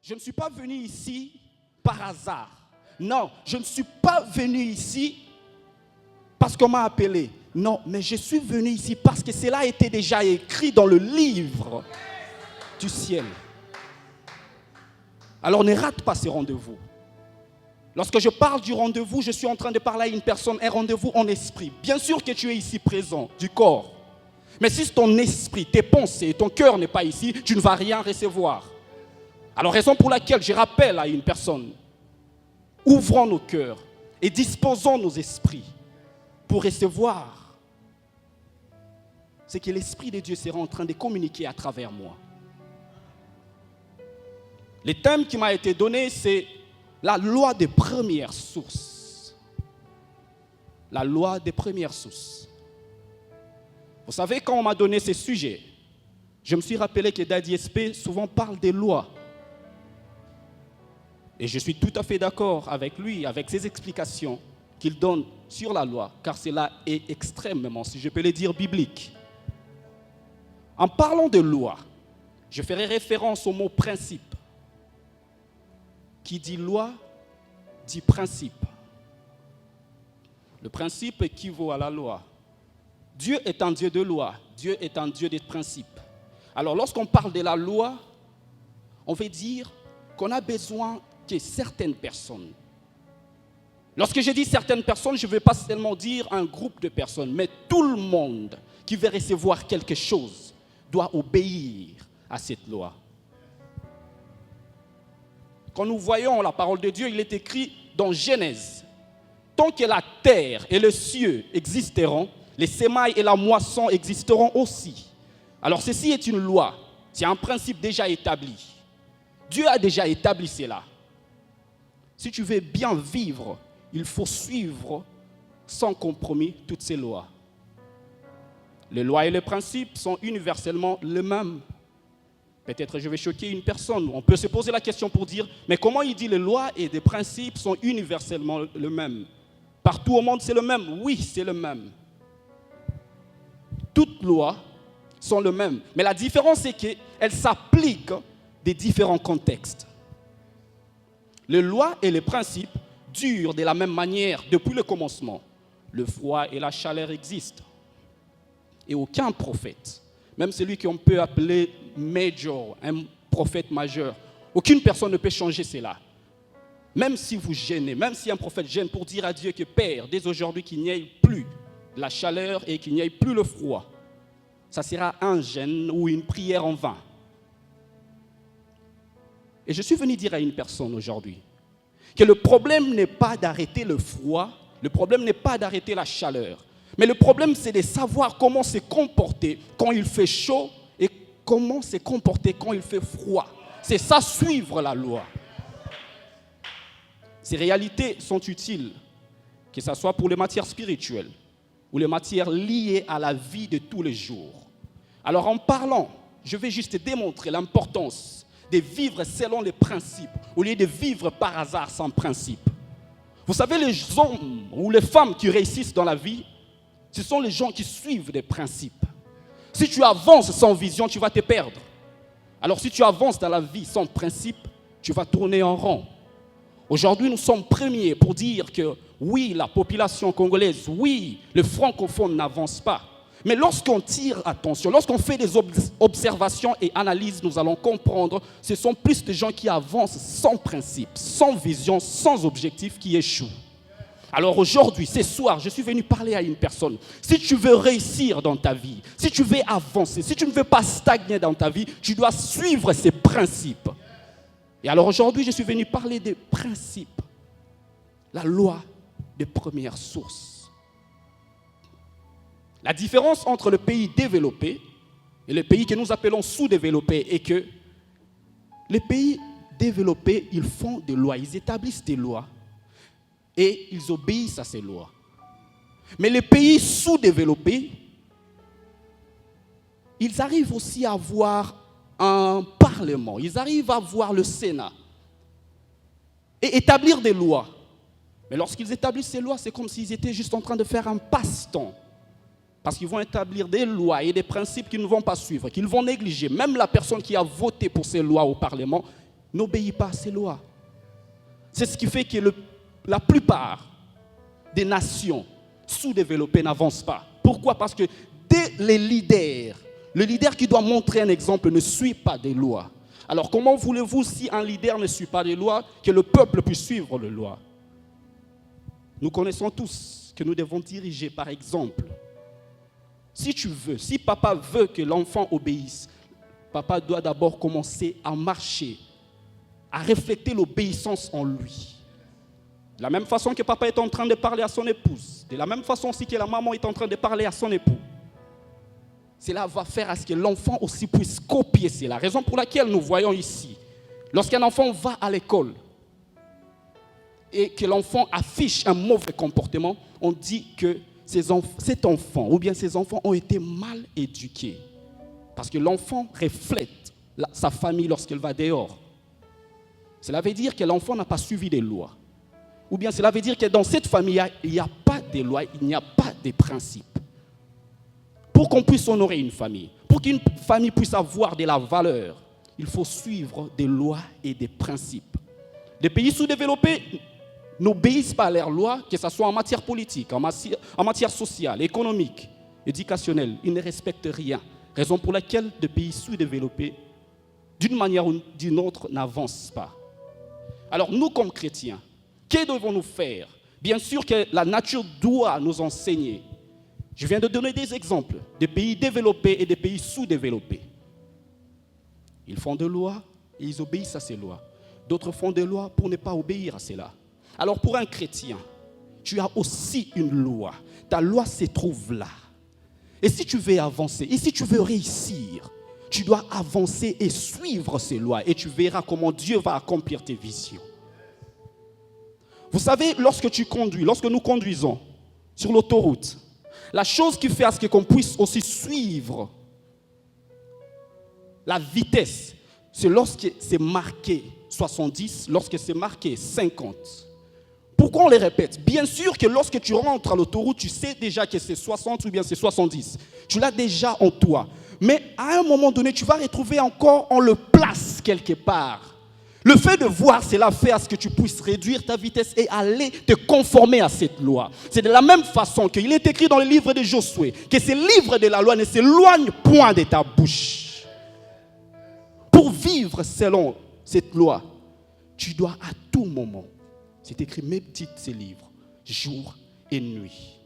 Je ne suis pas venu ici par hasard. Non, je ne suis pas venu ici parce qu'on m'a appelé. Non, mais je suis venu ici parce que cela a été déjà écrit dans le livre du ciel. Alors ne rate pas ces rendez-vous. Lorsque je parle du rendez-vous, je suis en train de parler à une personne, un rendez-vous en esprit. Bien sûr que tu es ici présent, du corps. Mais si ton esprit, tes pensées, ton cœur n'est pas ici, tu ne vas rien recevoir. Alors raison pour laquelle je rappelle à une personne, ouvrons nos cœurs et disposons nos esprits pour recevoir ce que l'Esprit de Dieu sera en train de communiquer à travers moi. Le thème qui m'a été donné, c'est la loi des premières sources. La loi des premières sources. Vous savez, quand on m'a donné ce sujet, je me suis rappelé que Daddy SP souvent parle des lois. Et je suis tout à fait d'accord avec lui, avec ses explications qu'il donne sur la loi, car cela est extrêmement, si je peux le dire, biblique. En parlant de loi, je ferai référence au mot principe. Qui dit loi, dit principe. Le principe équivaut à la loi. Dieu est un Dieu de loi, Dieu est un Dieu de principe. Alors lorsqu'on parle de la loi, on veut dire qu'on a besoin que certaines personnes. Lorsque je dis certaines personnes, je ne veux pas seulement dire un groupe de personnes, mais tout le monde qui veut recevoir quelque chose doit obéir à cette loi. Quand nous voyons la parole de Dieu, il est écrit dans Genèse, tant que la terre et le ciel existeront, les semailles et la moisson existeront aussi. Alors ceci est une loi, c'est un principe déjà établi. Dieu a déjà établi cela. Si tu veux bien vivre, il faut suivre sans compromis toutes ces lois. Les lois et les principes sont universellement les mêmes. Peut-être je vais choquer une personne. On peut se poser la question pour dire, mais comment il dit les lois et les principes sont universellement les mêmes? Partout au monde c'est le même? Oui, c'est le même. Toutes lois sont les mêmes. Mais la différence c'est qu'elles s'appliquent des différents contextes. Les lois et les principes durent de la même manière depuis le commencement. Le froid et la chaleur existent. Et aucun prophète, même celui qu'on peut appeler major, un prophète majeur, aucune personne ne peut changer cela. Même si vous gênez, même si un prophète gêne pour dire à Dieu que Père, dès aujourd'hui qu'il n'y ait plus la chaleur et qu'il n'y ait plus le froid, ça sera un gêne ou une prière en vain. Et je suis venu dire à une personne aujourd'hui que le problème n'est pas d'arrêter le froid, le problème n'est pas d'arrêter la chaleur, mais le problème c'est de savoir comment se comporter quand il fait chaud et comment se comporter quand il fait froid. C'est ça, suivre la loi. Ces réalités sont utiles, que ce soit pour les matières spirituelles ou les matières liées à la vie de tous les jours. Alors en parlant, je vais juste démontrer l'importance de vivre selon les principes, au lieu de vivre par hasard sans principe. Vous savez, les hommes ou les femmes qui réussissent dans la vie, ce sont les gens qui suivent des principes. Si tu avances sans vision, tu vas te perdre. Alors si tu avances dans la vie sans principe, tu vas tourner en rond. Aujourd'hui, nous sommes premiers pour dire que oui, la population congolaise, oui, le francophone n'avance pas. Mais lorsqu'on tire attention, lorsqu'on fait des observations et analyses, nous allons comprendre que ce sont plus de gens qui avancent sans principe, sans vision, sans objectif, qui échouent. Alors aujourd'hui, ce soir, je suis venu parler à une personne. Si tu veux réussir dans ta vie, si tu veux avancer, si tu ne veux pas stagner dans ta vie, tu dois suivre ces principes. Et alors aujourd'hui, je suis venu parler des principes. La loi des premières sources. La différence entre le pays développé et le pays que nous appelons sous-développé est que les pays développés, ils font des lois, ils établissent des lois et ils obéissent à ces lois. Mais les pays sous-développés, ils arrivent aussi à avoir un parlement, ils arrivent à avoir le Sénat et établir des lois. Mais lorsqu'ils établissent ces lois, c'est comme s'ils étaient juste en train de faire un passe-temps. Parce qu'ils vont établir des lois et des principes qu'ils ne vont pas suivre, qu'ils vont négliger. Même la personne qui a voté pour ces lois au Parlement, n'obéit pas à ces lois. C'est ce qui fait que la plupart des nations sous-développées n'avancent pas. Pourquoi? Parce que dès les leaders, le leader qui doit montrer un exemple ne suit pas des lois. Alors comment voulez-vous, si un leader ne suit pas des lois, que le peuple puisse suivre les lois? Nous connaissons tous que nous devons diriger par exemple. Si papa veut que l'enfant obéisse, papa doit d'abord commencer à marcher, à refléter l'obéissance en lui. De la même façon que papa est en train de parler à son épouse, de la même façon aussi que la maman est en train de parler à son époux. Cela va faire à ce que l'enfant aussi puisse copier. C'est la raison pour laquelle nous voyons ici, lorsqu'un enfant va à l'école et que l'enfant affiche un mauvais comportement, on dit que cet enfant ou bien ces enfants ont été mal éduqués. Parce que l'enfant reflète sa famille lorsqu'elle va dehors. Cela veut dire que l'enfant n'a pas suivi les lois. Ou bien cela veut dire que dans cette famille, il n'y a pas de lois, il n'y a pas de principes. Pour qu'on puisse honorer une famille, pour qu'une famille puisse avoir de la valeur, il faut suivre des lois et des principes. Les pays sous-développés n'obéissent pas à leurs lois, que ce soit en matière politique, en matière sociale, économique, éducationnelle. Ils ne respectent rien. Raison pour laquelle les pays sous-développés, d'une manière ou d'une autre, n'avancent pas. Alors nous, comme chrétiens, que devons-nous faire? Bien sûr que la nature doit nous enseigner. Je viens de donner des exemples des pays développés et des pays sous-développés. Ils font des lois et ils obéissent à ces lois. D'autres font des lois pour ne pas obéir à cela. Alors pour un chrétien, tu as aussi une loi. Ta loi se trouve là. Et si tu veux avancer, et si tu veux réussir, tu dois avancer et suivre ces lois. Et tu verras comment Dieu va accomplir tes visions. Vous savez, lorsque nous conduisons sur l'autoroute, la chose qui fait à ce qu'on puisse aussi suivre la vitesse, c'est lorsque c'est marqué 70, lorsque c'est marqué 50. Pourquoi on les répète? Bien sûr que lorsque tu rentres à l'autoroute, tu sais déjà que c'est 60 ou bien c'est 70. Tu l'as déjà en toi. Mais à un moment donné, tu vas retrouver encore, on le place quelque part. Le fait de voir, cela fait à ce que tu puisses réduire ta vitesse et aller te conformer à cette loi. C'est de la même façon qu'il est écrit dans le livre de Josué que ce livre de la loi ne s'éloigne point de ta bouche. Pour vivre selon cette loi, tu dois à tout moment, c'est écrit, médite ces livres, jour et nuit.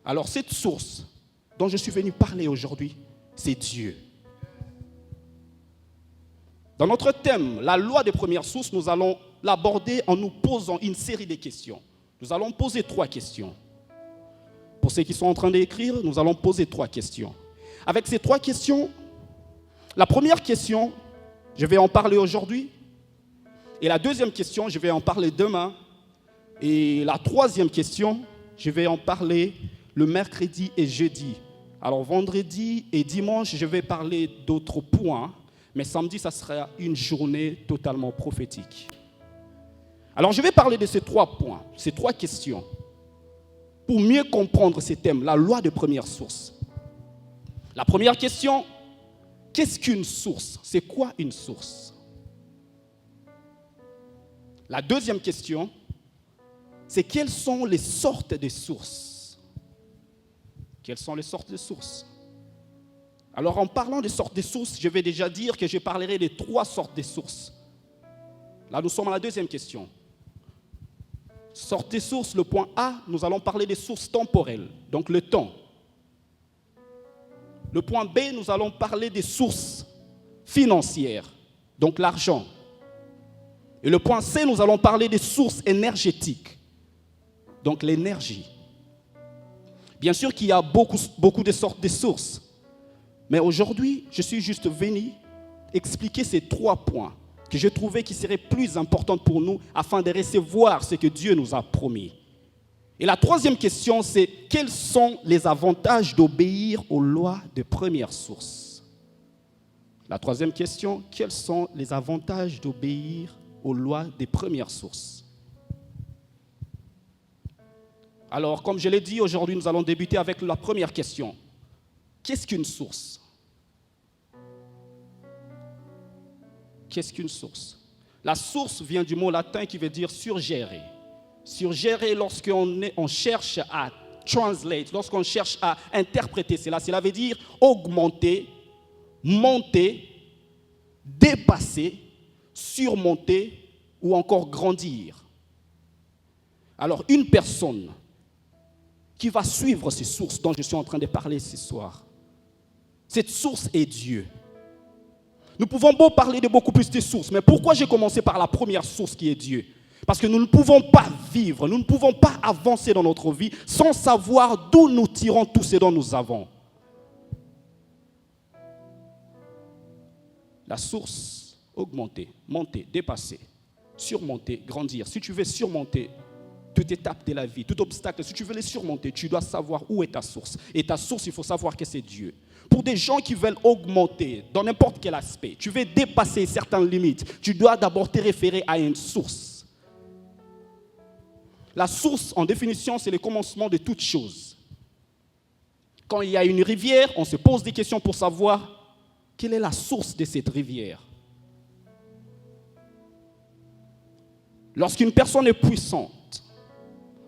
Alors cette source dont je suis venu parler aujourd'hui, c'est Dieu. Dans notre thème, la loi des premières sources, nous allons l'aborder en nous posant une série de questions. Nous allons poser 3 questions. Pour ceux qui sont en train d'écrire, nous allons poser 3 questions. Avec ces 3 questions, la première question, je vais en parler aujourd'hui. Et la deuxième question, je vais en parler demain. Et la troisième question, je vais en parler le mercredi et jeudi. Alors vendredi et dimanche, je vais parler d'autres points. Mais samedi, ça sera une journée totalement prophétique. Alors, je vais parler de ces 3 points, ces 3 questions, pour mieux comprendre ces thèmes, la loi de première source. La première question, qu'est-ce qu'une source? C'est quoi une source? La deuxième question, c'est quelles sont les sortes de sources? Quelles sont les sortes de sources? Alors, en parlant des sortes de sources, je vais déjà dire que je parlerai des 3 sortes de sources. Là, nous sommes à la deuxième question. Sortes de sources, le point A, nous allons parler des sources temporelles, donc le temps. Le point B, nous allons parler des sources financières, donc l'argent. Et le point C, nous allons parler des sources énergétiques, donc l'énergie. Bien sûr qu'il y a beaucoup de sortes de sources. Mais aujourd'hui, je suis juste venu expliquer ces 3 points que je trouvais qui seraient plus importants pour nous afin de recevoir ce que Dieu nous a promis. Et la troisième question, c'est quels sont les avantages d'obéir aux lois de première source? La troisième question, quels sont les avantages d'obéir aux lois des premières sources? Alors, comme je l'ai dit, aujourd'hui, nous allons débuter avec la première question. Qu'est-ce qu'une source? Qu'est-ce qu'une source? La source vient du mot latin qui veut dire surgérer. Surgérer, lorsqu'on cherche à translate, lorsqu'on cherche à interpréter cela veut dire augmenter, monter, dépasser, surmonter ou encore grandir. Alors, une personne qui va suivre ces sources dont je suis en train de parler ce soir, cette source est Dieu. Nous pouvons beau parler de beaucoup plus de sources, mais pourquoi j'ai commencé par la première source qui est Dieu? Parce que nous ne pouvons pas vivre, nous ne pouvons pas avancer dans notre vie sans savoir d'où nous tirons tout ce dont nous avons. La source, augmenter, monter, dépasser, surmonter, grandir. Si tu veux surmonter toute étape de la vie, tout obstacle, si tu veux les surmonter, tu dois savoir où est ta source. Et ta source, il faut savoir que c'est Dieu. Pour des gens qui veulent augmenter dans n'importe quel aspect, tu veux dépasser certaines limites, tu dois d'abord te référer à une source. La source, en définition, c'est le commencement de toute chose. Quand il y a une rivière, on se pose des questions pour savoir quelle est la source de cette rivière. Lorsqu'une personne est puissante,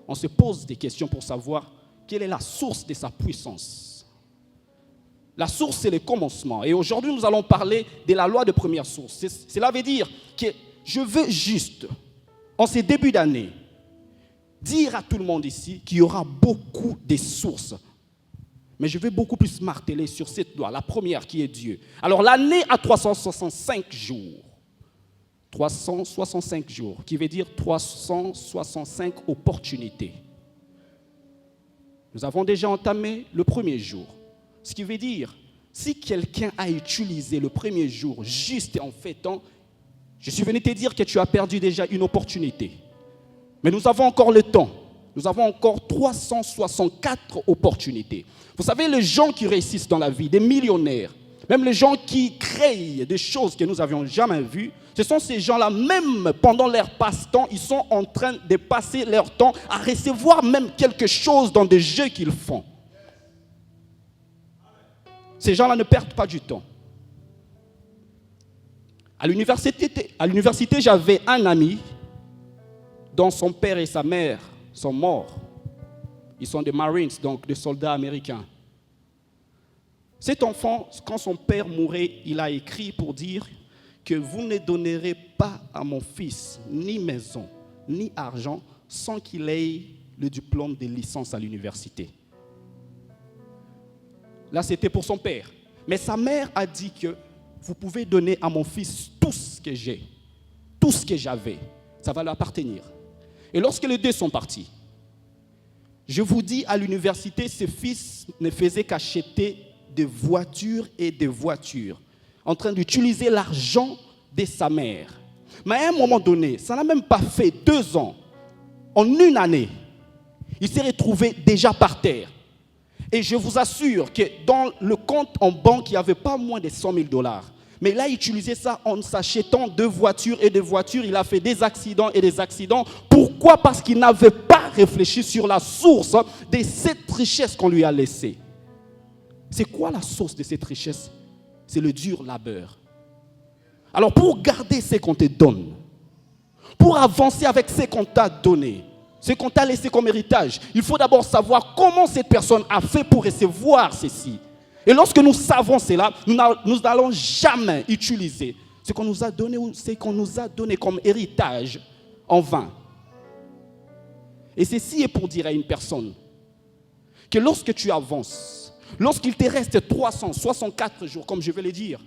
on se pose des questions pour savoir quelle est la source de sa puissance. La source, c'est le commencement. Et aujourd'hui, nous allons parler de la loi de première source. Cela veut dire que je veux juste, en ces débuts d'année, dire à tout le monde ici qu'il y aura beaucoup de sources. Mais je vais beaucoup plus marteler sur cette loi, la première qui est Dieu. Alors l'année a 365 jours. 365 jours, qui veut dire 365 opportunités. Nous avons déjà entamé le premier jour. Ce qui veut dire, si quelqu'un a utilisé le premier jour juste en fêtant, je suis venu te dire que tu as perdu déjà une opportunité. Mais nous avons encore le temps. Nous avons encore 364 opportunités. Vous savez, les gens qui réussissent dans la vie, des millionnaires, même les gens qui créent des choses que nous n'avions jamais vues, ce sont ces gens-là, même pendant leur passe-temps, ils sont en train de passer leur temps à recevoir même quelque chose dans des jeux qu'ils font. Ces gens-là ne perdent pas du temps. À l'université, j'avais un ami dont son père et sa mère sont morts. Ils sont des Marines, donc des soldats américains. Cet enfant, quand son père mourait, il a écrit pour dire que vous ne donnerez pas à mon fils ni maison, ni argent, sans qu'il ait le diplôme de licence à l'université. Là, c'était pour son père. Mais sa mère a dit que vous pouvez donner à mon fils tout ce que j'ai, tout ce que j'avais. Ça va lui appartenir. Et lorsque les deux sont partis, je vous dis, à l'université, ce fils ne faisait qu'acheter des voitures et des voitures, en train d'utiliser l'argent de sa mère. Mais à un moment donné, ça n'a même pas fait 2 ans, en une année, il s'est retrouvé déjà par terre. Et je vous assure que dans le compte en banque, il n'y avait pas moins de 100 000 $. Mais il a utilisé ça en s'achetant 2 voitures et des voitures. Il a fait des accidents et des accidents. Pourquoi? Parce qu'il n'avait pas réfléchi sur la source de cette richesse qu'on lui a laissée. C'est quoi la source de cette richesse? C'est le dur labeur. Alors pour garder ce qu'on te donne, pour avancer avec ce qu'on t'a donné, ce qu'on t'a laissé comme héritage, il faut d'abord savoir comment cette personne a fait pour recevoir ceci. Et lorsque nous savons cela, nous n'allons jamais utiliser ce qu'on nous a donné ou ce qu'on nous a donné comme héritage en vain. Et ceci est pour dire à une personne que lorsque tu avances, lorsqu'il te reste 364 jours, comme je vais le dire,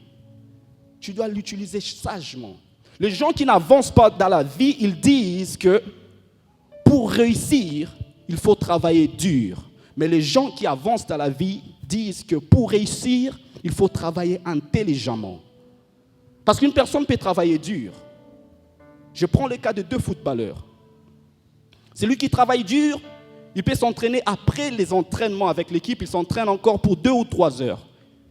tu dois l'utiliser sagement. Les gens qui n'avancent pas dans la vie, ils disent que pour réussir, il faut travailler dur. Mais les gens qui avancent dans la vie disent que pour réussir, il faut travailler intelligemment. Parce qu'une personne peut travailler dur. Je prends le cas de 2 footballeurs. Celui qui travaille dur, il peut s'entraîner après les entraînements avec l'équipe, il s'entraîne encore pour 2 ou 3 heures.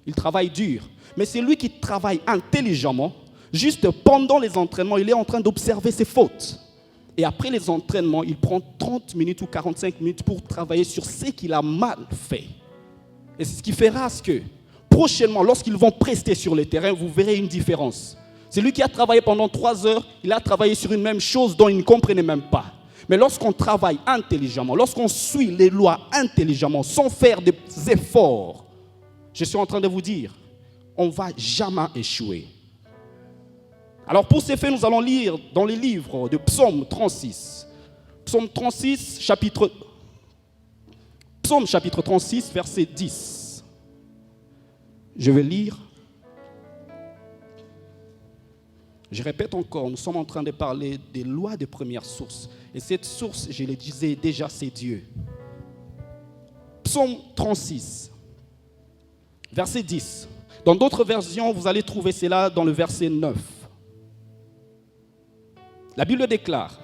Il travaille dur. Mais celui qui travaille intelligemment, juste pendant les entraînements, il est en train d'observer ses fautes. Et après les entraînements, il prend 30 minutes ou 45 minutes pour travailler sur ce qu'il a mal fait. Et c'est ce qui fera que, prochainement, lorsqu'ils vont prester sur le terrain, vous verrez une différence. C'est lui qui a travaillé pendant 3 heures, il a travaillé sur une même chose dont il ne comprenait même pas. Mais lorsqu'on travaille intelligemment, lorsqu'on suit les lois intelligemment, sans faire des efforts, je suis en train de vous dire, on ne va jamais échouer. Alors pour ces faits, nous allons lire dans les livres de Psaume 36. Psaume chapitre 36, verset 10. Je vais lire. Je répète encore, nous sommes en train de parler des lois de première source. Et cette source, je le disais déjà, c'est Dieu. Psaume 36, verset 10. Dans d'autres versions, vous allez trouver cela dans le verset 9. La Bible déclare,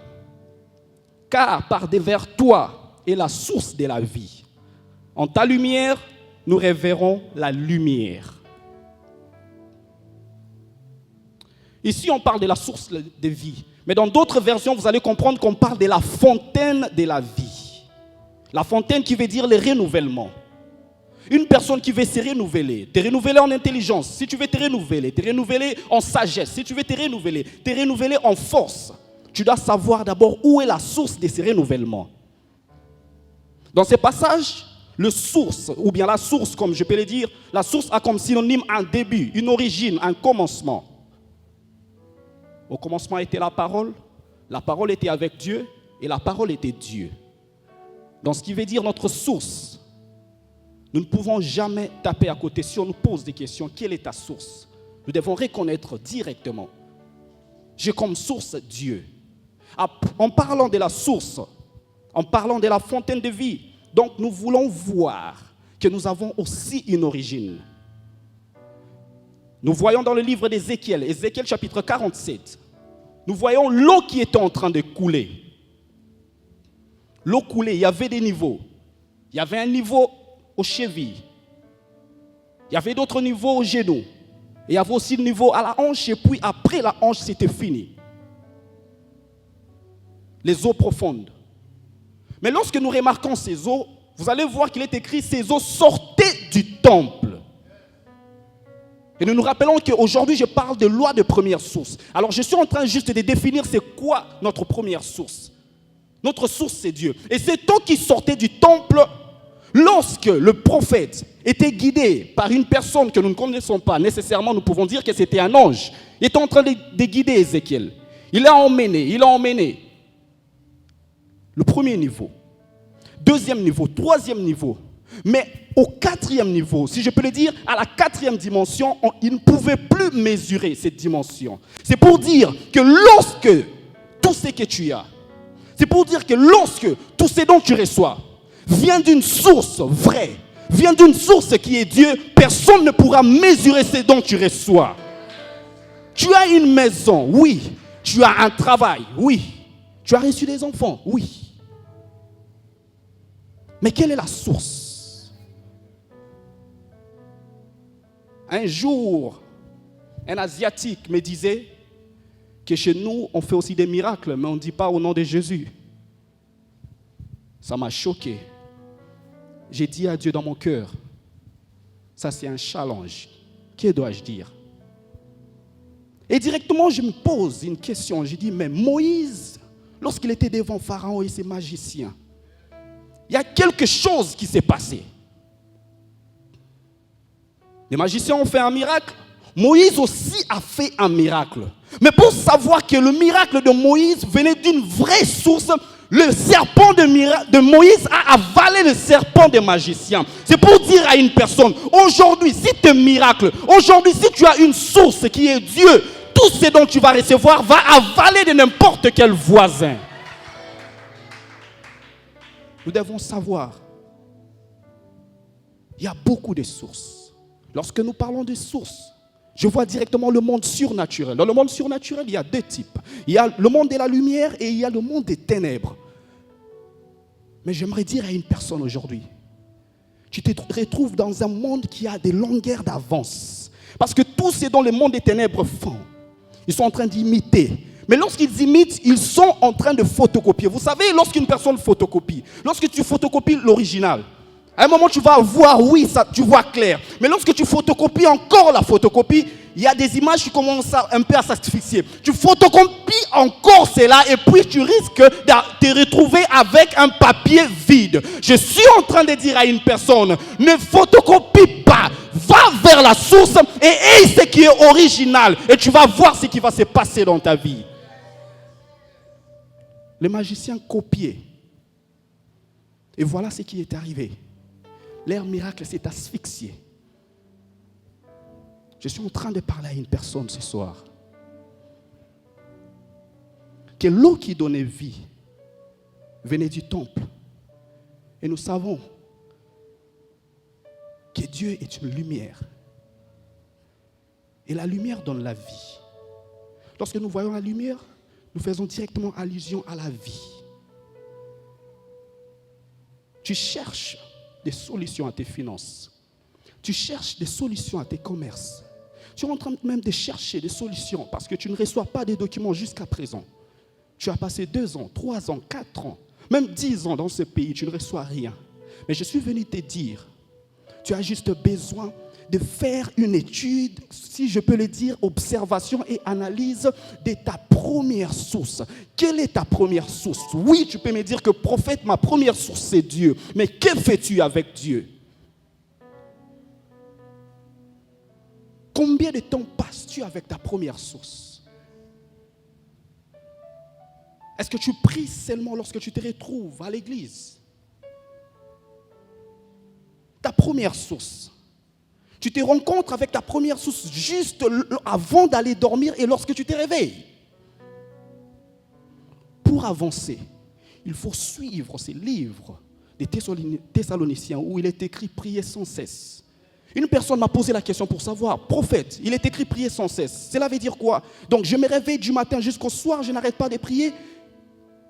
« Car par devers toi est la source de la vie. En ta lumière, nous révérons la lumière. » Ici, on parle de la source de vie. Mais dans d'autres versions, vous allez comprendre qu'on parle de la fontaine de la vie. La fontaine qui veut dire le renouvellement. Une personne qui veut se renouveler, te renouveler en intelligence, si tu veux te renouveler en sagesse, si tu veux te renouveler en force, tu dois savoir d'abord où est la source de ce renouvellement. Dans ce passage, le source, ou bien la source, comme je peux le dire, la source a comme synonyme un début, une origine, un commencement. Au commencement était la parole était avec Dieu et la parole était Dieu. Dans ce qui veut dire notre source, nous ne pouvons jamais taper à côté. Si on nous pose des questions, quelle est ta source? Nous devons reconnaître directement. J'ai comme source Dieu. En parlant de la source, en parlant de la fontaine de vie, donc nous voulons voir que nous avons aussi une origine. Nous voyons dans le livre d'Ézéchiel, Ézéchiel chapitre 47, nous voyons l'eau qui était en train de couler. L'eau coulait, il y avait des niveaux. Il y avait un niveau aux chevilles. Il y avait d'autres niveaux aux genoux. Et il y avait aussi le niveau à la hanche. Et puis après la hanche, c'était fini. Les eaux profondes. Mais lorsque nous remarquons ces eaux, vous allez voir qu'il est écrit ces eaux sortaient du temple. Et nous nous rappelons qu'aujourd'hui, je parle de loi de première source. Alors, je suis en train juste de définir c'est quoi notre première source. Notre source, c'est Dieu. Et cette eau qui sortait du temple, lorsque le prophète était guidé par une personne que nous ne connaissons pas, nécessairement, nous pouvons dire que c'était un ange. Il était en train de guider Ézéchiel. Il a emmené. Le premier niveau, deuxième niveau, troisième niveau. Mais au 4e niveau, si je peux le dire, à la 4e dimension, il ne pouvait plus mesurer cette dimension. C'est pour dire que lorsque tout ce que tu as, c'est pour dire que lorsque tout ce dont tu reçois vient d'une source vraie, vient d'une source qui est Dieu, personne ne pourra mesurer ce dont tu reçois. Tu as une maison, oui. Tu as un travail, oui. Tu as reçu des enfants, oui. Mais quelle est la source? Un jour, un Asiatique me disait que chez nous, on fait aussi des miracles, mais on ne dit pas au nom de Jésus. Ça m'a choqué. J'ai dit à Dieu dans mon cœur, ça c'est un challenge. Que dois-je dire? Et directement, je me pose une question. Je dis, mais Moïse, lorsqu'il était devant Pharaon et ses magiciens, il y a quelque chose qui s'est passé. Les magiciens ont fait un miracle. Moïse aussi a fait un miracle. Mais pour savoir que le miracle de Moïse venait d'une vraie source, le serpent de Moïse a avalé le serpent des magiciens. C'est pour dire à une personne, aujourd'hui, si tu es miracle, aujourd'hui, si tu as une source qui est Dieu, tout ce dont tu vas recevoir va avaler de n'importe quel voisin. Nous devons savoir, il y a beaucoup de sources. Lorsque nous parlons de sources, je vois directement le monde surnaturel. Dans le monde surnaturel, il y a deux types. Il y a le monde de la lumière et il y a le monde des ténèbres. Mais j'aimerais dire à une personne aujourd'hui, tu te retrouves dans un monde qui a des longueurs d'avance. Parce que tout ce dont le monde des ténèbres font, ils sont en train d'imiter. Mais lorsqu'ils imitent, ils sont en train de photocopier. Vous savez, lorsqu'une personne photocopie, lorsque tu photocopies l'original, à un moment, tu vas voir, oui, ça, tu vois clair. Mais lorsque tu photocopies encore la photocopie, il y a des images qui commencent un peu à s'asphyxier. Tu photocopies encore cela et puis tu risques de te retrouver avec un papier vide. Je suis en train de dire à une personne, ne photocopie pas. Va vers la source et aie ce qui est original. Et tu vas voir ce qui va se passer dans ta vie. Les magiciens copiaient. Et voilà ce qui est arrivé. Leur miracle s'est asphyxié. Je suis en train de parler à une personne ce soir. Que l'eau qui donnait vie venait du temple. Et nous savons que Dieu est une lumière. Et la lumière donne la vie. Lorsque nous voyons la lumière, nous faisons directement allusion à la vie. Tu cherches des solutions à tes finances. Tu cherches des solutions à tes commerces. Tu es en train même de chercher des solutions parce que tu ne reçois pas des documents jusqu'à présent. Tu as passé 2 ans, 3 ans, 4 ans, même 10 ans dans ce pays, tu ne reçois rien. Mais je suis venu te dire, tu as juste besoin de faire une étude, si je peux le dire, observation et analyse de ta première source. Quelle est ta première source? Oui, tu peux me dire que prophète, ma première source c'est Dieu. Mais que fais-tu avec Dieu? Combien de temps passes-tu avec ta première source? Est-ce que tu pries seulement lorsque tu te retrouves à l'église? Ta première source. Tu te rencontres avec ta première source juste avant d'aller dormir et lorsque tu te réveilles. Pour avancer, il faut suivre ces livres des Thessaloniciens où il est écrit « Priez sans cesse ». Une personne m'a posé la question pour savoir, prophète, il est écrit « Priez sans cesse ». Cela veut dire quoi? Donc je me réveille du matin jusqu'au soir, je n'arrête pas de prier.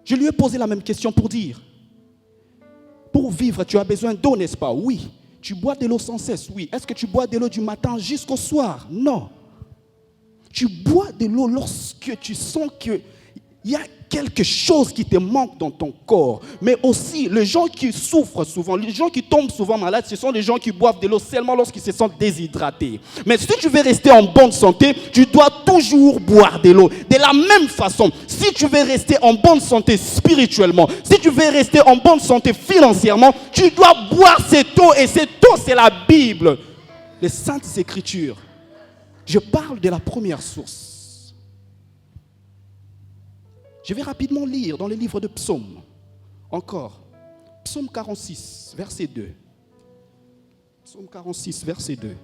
Je lui ai posé la même question pour dire, pour vivre, tu as besoin d'eau, n'est-ce pas? Oui. Tu bois de l'eau sans cesse, oui. Est-ce que tu bois de l'eau du matin jusqu'au soir? Non. Tu bois de l'eau lorsque tu sens qu'il y a quelque chose qui te manque dans ton corps. Mais aussi, les gens qui souffrent souvent, les gens qui tombent souvent malades, ce sont les gens qui boivent de l'eau seulement lorsqu'ils se sentent déshydratés. Mais si tu veux rester en bonne santé, tu dois toujours boire de l'eau. De la même façon, si tu veux rester en bonne santé spirituellement, si tu veux rester en bonne santé financièrement, tu dois boire cette eau. Et cette eau, c'est la Bible, les Saintes Écritures. Je parle de la première source. Je vais rapidement lire dans les livres de Psaumes. Encore. Psaume 46, verset 2. Psaume 46, verset 2.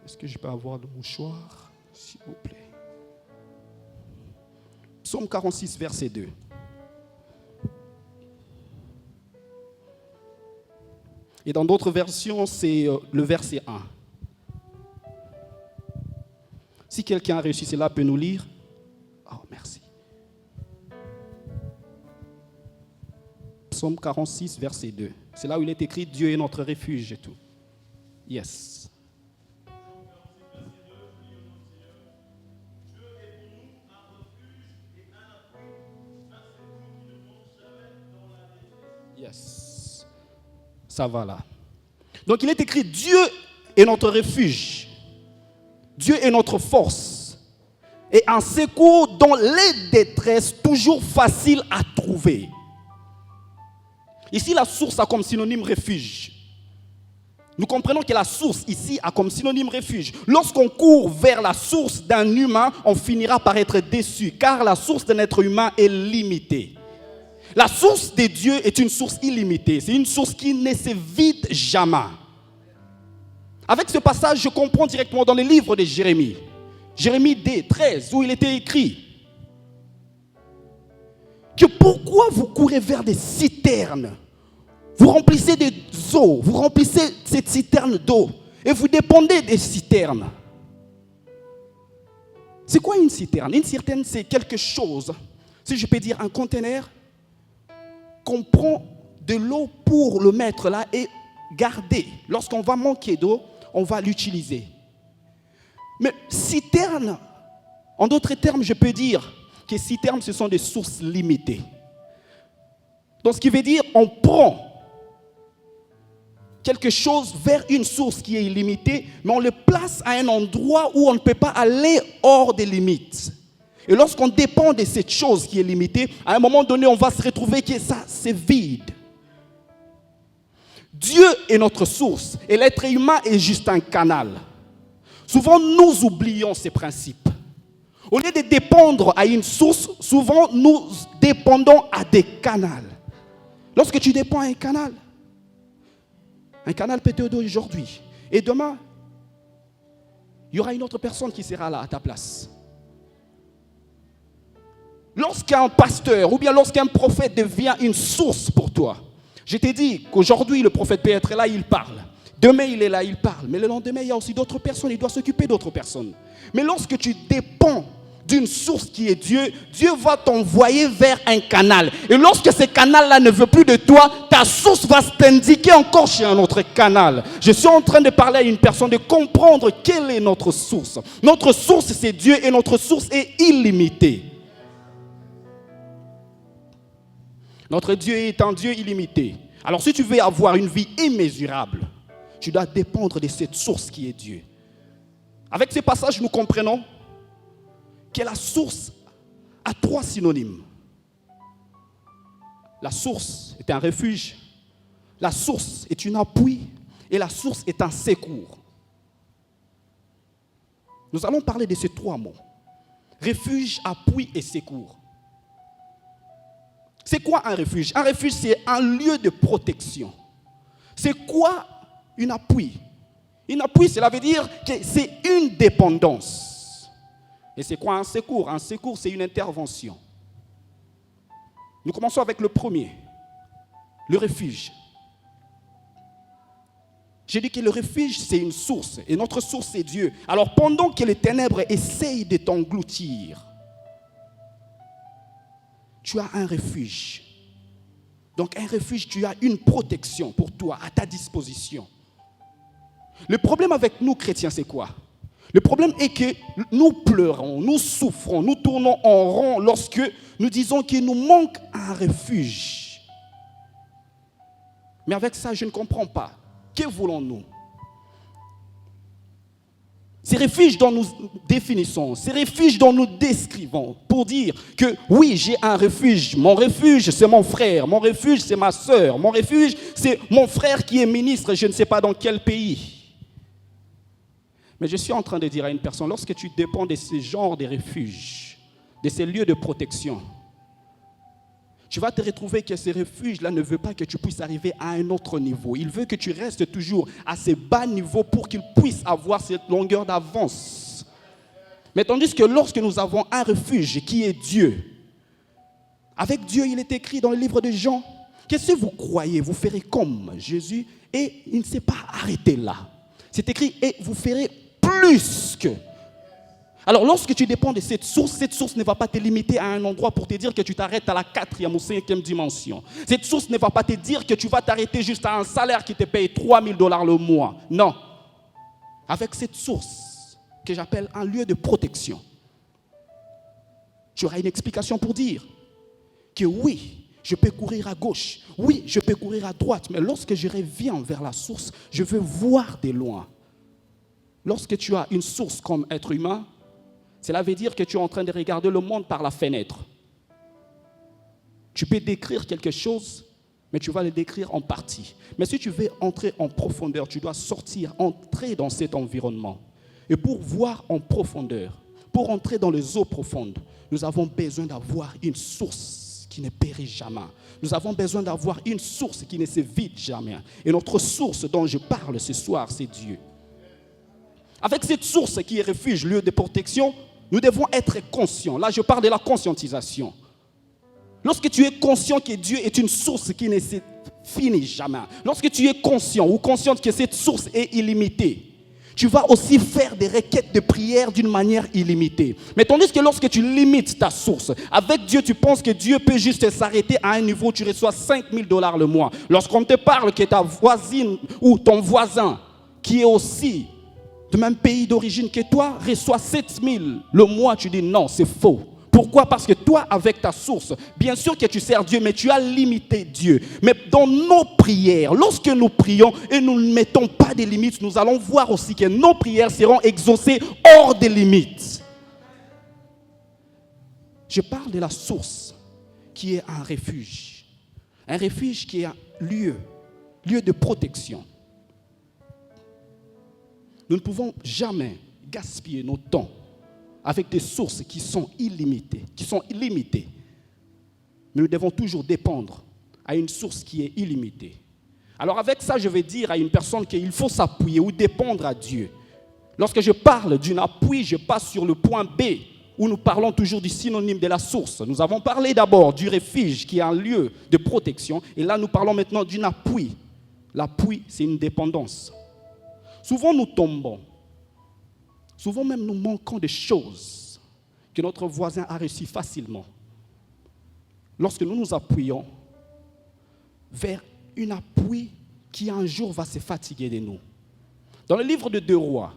Est-ce que je peux avoir le mouchoir, s'il vous plaît? Psaume 46, verset 2. Et dans d'autres versions, c'est le verset 1. Si quelqu'un a réussi cela, peut nous lire. Oh, merci. Psaume 46, verset 2. C'est là où il est écrit « Dieu est notre refuge » et tout. Yes. Yes. Ça va là. Donc il est écrit « Dieu est notre refuge. Dieu est notre force. Et un secours dans les détresses, toujours facile à trouver. » Ici, la source a comme synonyme refuge. Nous comprenons que la source ici a comme synonyme refuge. Lorsqu'on court vers la source d'un humain, on finira par être déçu, car la source d'un être humain est limitée. La source de Dieu est une source illimitée. C'est une source qui ne se vide jamais. Avec ce passage, je comprends directement dans le livre de Jérémie. Jérémie 13, où il était écrit que pourquoi vous courez vers des citernes? Vous remplissez des eaux, vous remplissez cette citerne d'eau et vous dépendez des citernes. C'est quoi une citerne? Une citerne, c'est quelque chose, si je peux dire un conteneur, qu'on prend de l'eau pour le mettre là et garder. Lorsqu'on va manquer d'eau, on va l'utiliser. Mais citernes, en d'autres termes, je peux dire que citernes, ce sont des sources limitées. Donc, ce qui veut dire, on prend quelque chose vers une source qui est illimitée, mais on le place à un endroit où on ne peut pas aller hors des limites. Et lorsqu'on dépend de cette chose qui est limitée, à un moment donné, on va se retrouver que ça, c'est vide. Dieu est notre source et l'être humain est juste un canal. Souvent, nous oublions ces principes. Au lieu de dépendre à une source, souvent, nous dépendons à des canaux. Lorsque tu dépends à un canal peut t'aider aujourd'hui. Et demain, il y aura une autre personne qui sera là à ta place. Lorsqu'un pasteur ou bien lorsqu'un prophète devient une source pour toi, je t'ai dit qu'aujourd'hui le prophète peut être là, il parle. Demain il est là, il parle. Mais le lendemain il y a aussi d'autres personnes, il doit s'occuper d'autres personnes. Mais lorsque tu dépends d'une source qui est Dieu, Dieu va t'envoyer vers un canal. Et lorsque ce canal-là ne veut plus de toi, ta source va t'indiquer encore chez un autre canal. Je suis en train de parler à une personne, de comprendre quelle est notre source. Notre source c'est Dieu et notre source est illimitée. Notre Dieu est un Dieu illimité. Alors si tu veux avoir une vie immesurable, tu dois dépendre de cette source qui est Dieu. Avec ces passages, nous comprenons que la source a 3 synonymes. La source est un refuge, la source est un appui et la source est un secours. Nous allons parler de ces 3 mots. Refuge, appui et secours. C'est quoi un refuge? Un refuge, c'est un lieu de protection. C'est quoi un appui? Un appui, cela veut dire que c'est une dépendance. Et c'est quoi un secours? Un secours, c'est une intervention. Nous commençons avec le premier, le refuge. J'ai dit que le refuge, c'est une source. Et notre source, c'est Dieu. Alors, pendant que les ténèbres essayent de t'engloutir, tu as un refuge. Donc, un refuge, tu as une protection pour toi, à ta disposition. Le problème avec nous, chrétiens, c'est quoi? Le problème est que nous pleurons, nous souffrons, nous tournons en rond lorsque nous disons qu'il nous manque un refuge. Mais avec ça, je ne comprends pas. Que voulons-nous? Ces refuges dont nous définissons, ces refuges dont nous décrivons pour dire que oui, j'ai un refuge. Mon refuge, c'est mon frère. Mon refuge, c'est ma soeur. Mon refuge, c'est mon frère qui est ministre, je ne sais pas dans quel pays. Mais je suis en train de dire à une personne, lorsque tu dépends de ce genre de refuges, de ces lieux de protection, tu vas te retrouver que ce refuge-là ne veut pas que tu puisses arriver à un autre niveau. Il veut que tu restes toujours à ce bas niveau pour qu'il puisse avoir cette longueur d'avance. Mais tandis que lorsque nous avons un refuge qui est Dieu, avec Dieu, il est écrit dans le livre de Jean, que si vous croyez, vous ferez comme Jésus, et il ne s'est pas arrêté là. C'est écrit, et vous ferez plus que. Alors, lorsque tu dépends de cette source ne va pas te limiter à un endroit pour te dire que tu t'arrêtes à la 4e ou 5e dimension. Cette source ne va pas te dire que tu vas t'arrêter juste à un salaire qui te paye $3,000 le mois. Non. Avec cette source, que j'appelle un lieu de protection, tu auras une explication pour dire que oui, je peux courir à gauche, oui, je peux courir à droite, mais lorsque je reviens vers la source, je veux voir de loin. Lorsque tu as une source comme être humain, cela veut dire que tu es en train de regarder le monde par la fenêtre. Tu peux décrire quelque chose, mais tu vas le décrire en partie. Mais si tu veux entrer en profondeur, tu dois sortir, entrer dans cet environnement. Et pour voir en profondeur, pour entrer dans les eaux profondes, nous avons besoin d'avoir une source qui ne périt jamais. Nous avons besoin d'avoir une source qui ne se vide jamais. Et notre source dont je parle ce soir, c'est Dieu. Avec cette source qui est refuge, lieu de protection, nous devons être conscients. Là, je parle de la conscientisation. Lorsque tu es conscient que Dieu est une source qui ne se finit jamais, lorsque tu es conscient ou consciente que cette source est illimitée, tu vas aussi faire des requêtes de prière d'une manière illimitée. Mais tandis que lorsque tu limites ta source, avec Dieu, tu penses que Dieu peut juste s'arrêter à un niveau où tu reçois $5,000 le mois. Lorsqu'on te parle que ta voisine ou ton voisin, qui est aussi du même pays d'origine que toi, reçoit 7 000 le mois, tu dis non, c'est faux. Pourquoi? Parce que toi avec ta source. Bien sûr que tu sers Dieu, mais tu as limité Dieu. Mais dans nos prières, lorsque nous prions et nous ne mettons pas de limites, nous allons voir aussi que nos prières seront exaucées hors des limites. Je parle de la source qui est un refuge. Un refuge qui est un lieu de protection. Nous ne pouvons jamais gaspiller nos temps avec des sources qui sont illimitées, Mais nous devons toujours dépendre à une source qui est illimitée. Alors avec ça, je vais dire à une personne qu'il faut s'appuyer ou dépendre à Dieu. Lorsque je parle d'un appui, je passe sur le point B, où nous parlons toujours du synonyme de la source. Nous avons parlé d'abord du refuge, qui est un lieu de protection. Et là, nous parlons maintenant d'un appui. L'appui, c'est une dépendance. Souvent, nous tombons. Souvent même, nous manquons de choses que notre voisin a reçues facilement. Lorsque nous nous appuyons vers un appui qui un jour va se fatiguer de nous. Dans le livre de 2 Rois,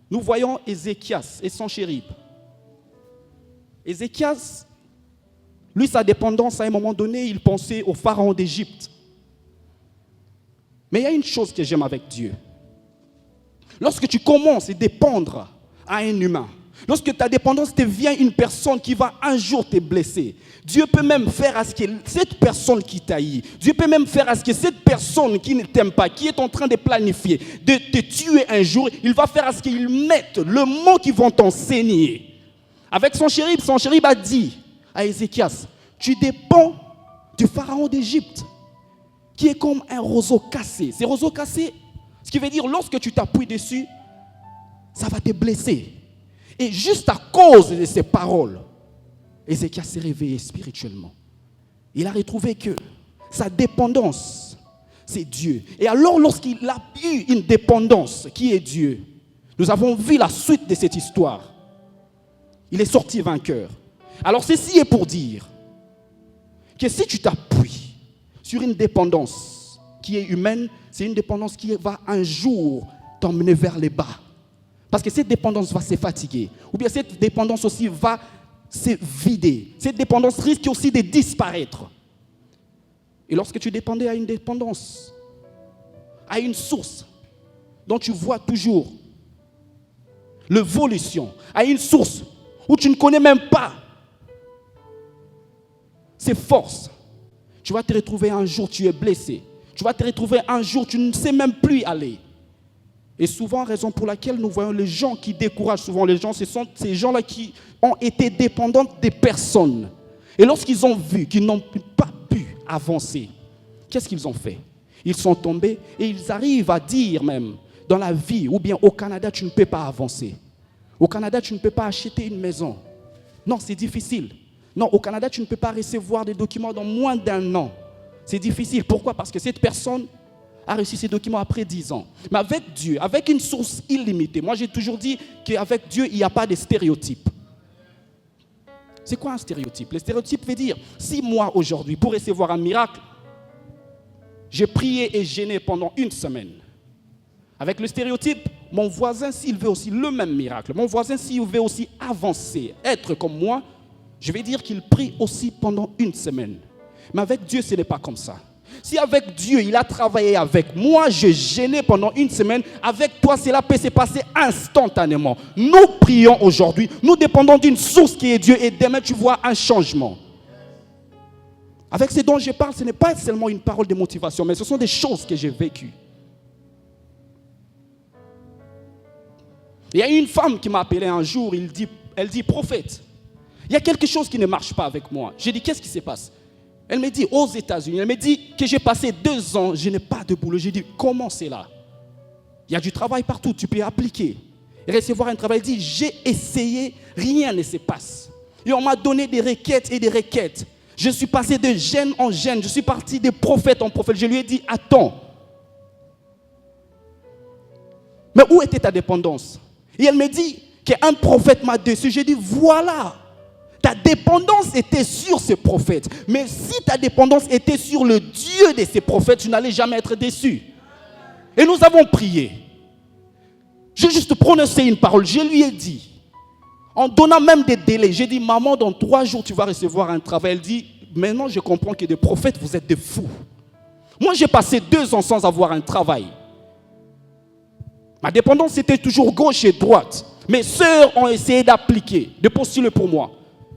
nous voyons Ézéchias et Senchérib. Ézéchias, lui, sa dépendance, à un moment donné, il pensait au pharaon d'Égypte. Mais il y a une chose que j'aime avec Dieu. Lorsque tu commences à dépendre à un humain, lorsque ta dépendance devient une personne qui va un jour te blesser, Dieu peut même faire à ce que cette personne qui t'haït, Dieu peut même faire à ce que cette personne qui ne t'aime pas, qui est en train de planifier, de te tuer un jour, il va faire à ce qu'il mette le mot qu'ils vont t'enseigner. Avec Senchérib a dit à Ézéchias, tu dépends du pharaon d'Égypte, qui est comme un roseau cassé. Ces roseaux cassés, ce qui veut dire, lorsque tu t'appuies dessus, ça va te blesser. Et juste à cause de ces paroles, Ézéchias s'est réveillé spirituellement. Il a retrouvé que sa dépendance, c'est Dieu. Et alors, lorsqu'il a eu une dépendance qui est Dieu, nous avons vu la suite de cette histoire. Il est sorti vainqueur. Alors, ceci est pour dire que si tu t'appuies sur une dépendance qui est humaine, c'est une dépendance qui va un jour t'emmener vers les bas. Parce que cette dépendance va se fatiguer. Ou bien cette dépendance aussi va se vider. Cette dépendance risque aussi de disparaître. Et lorsque tu dépendais à une dépendance, à une source dont tu vois toujours l'évolution, à une source où tu ne connais même pas ses forces, tu vas te retrouver un jour, tu es blessé. Tu vas te retrouver un jour, tu ne sais même plus aller. Et souvent, raison pour laquelle nous voyons les gens qui découragent souvent les gens, ce sont ces gens-là qui ont été dépendants des personnes. Et lorsqu'ils ont vu qu'ils n'ont pas pu avancer, qu'est-ce qu'ils ont fait? Ils sont tombés et ils arrivent à dire même, dans la vie, ou bien au Canada, tu ne peux pas avancer. Au Canada, tu ne peux pas acheter une maison. Non, c'est difficile. Non, au Canada, tu ne peux pas recevoir des documents dans moins d'1 an. C'est difficile. Pourquoi? Parce que cette personne a reçu ces documents après 10 ans. Mais avec Dieu, avec une source illimitée, moi j'ai toujours dit qu'avec Dieu, il n'y a pas de stéréotypes. C'est quoi un stéréotype? Le stéréotype veut dire, si moi aujourd'hui, pour recevoir un miracle, j'ai prié et jeûné pendant 1 semaine. Avec le stéréotype, mon voisin, s'il veut aussi le même miracle, mon voisin, s'il veut aussi avancer, être comme moi, je vais dire qu'il prie aussi pendant 1 semaine. Mais avec Dieu, ce n'est pas comme ça. Si avec Dieu, il a travaillé avec moi, je jeûnais pendant 1 semaine, avec toi, cela peut se passer instantanément. Nous prions aujourd'hui, nous dépendons d'une source qui est Dieu, et demain, tu vois un changement. Avec ce dont je parle, ce n'est pas seulement une parole de motivation, mais ce sont des choses que j'ai vécues. Il y a une femme qui m'a appelé un jour, elle dit, prophète, il y a quelque chose qui ne marche pas avec moi. J'ai dit, qu'est-ce qui se passe? Elle me dit, aux États-Unis, elle me dit que j'ai passé 2 ans, je n'ai pas de boulot. J'ai dit, comment c'est là? Il y a du travail partout, tu peux appliquer et recevoir un travail. Elle dit, j'ai essayé, rien ne se passe. Et on m'a donné des requêtes et des requêtes. Je suis passé de gêne en gêne, je suis parti de prophète en prophète. Je lui ai dit, attends. Mais où était ta dépendance? Et elle me dit qu'un prophète m'a déçu. J'ai dit, voilà. Ta dépendance était sur ce prophète. Mais si ta dépendance était sur le Dieu de ces prophètes, tu n'allais jamais être déçu. Et nous avons prié. J'ai juste prononcé une parole. Je lui ai dit, En donnant même des délais. J'ai dit, maman, dans 3 jours, tu vas recevoir un travail. Elle dit, maintenant, je comprends que des prophètes, vous êtes des fous. Moi, j'ai passé 2 ans sans avoir un travail. Ma dépendance, c'était toujours gauche et droite. Mes sœurs ont essayé d'appliquer, de postuler pour moi.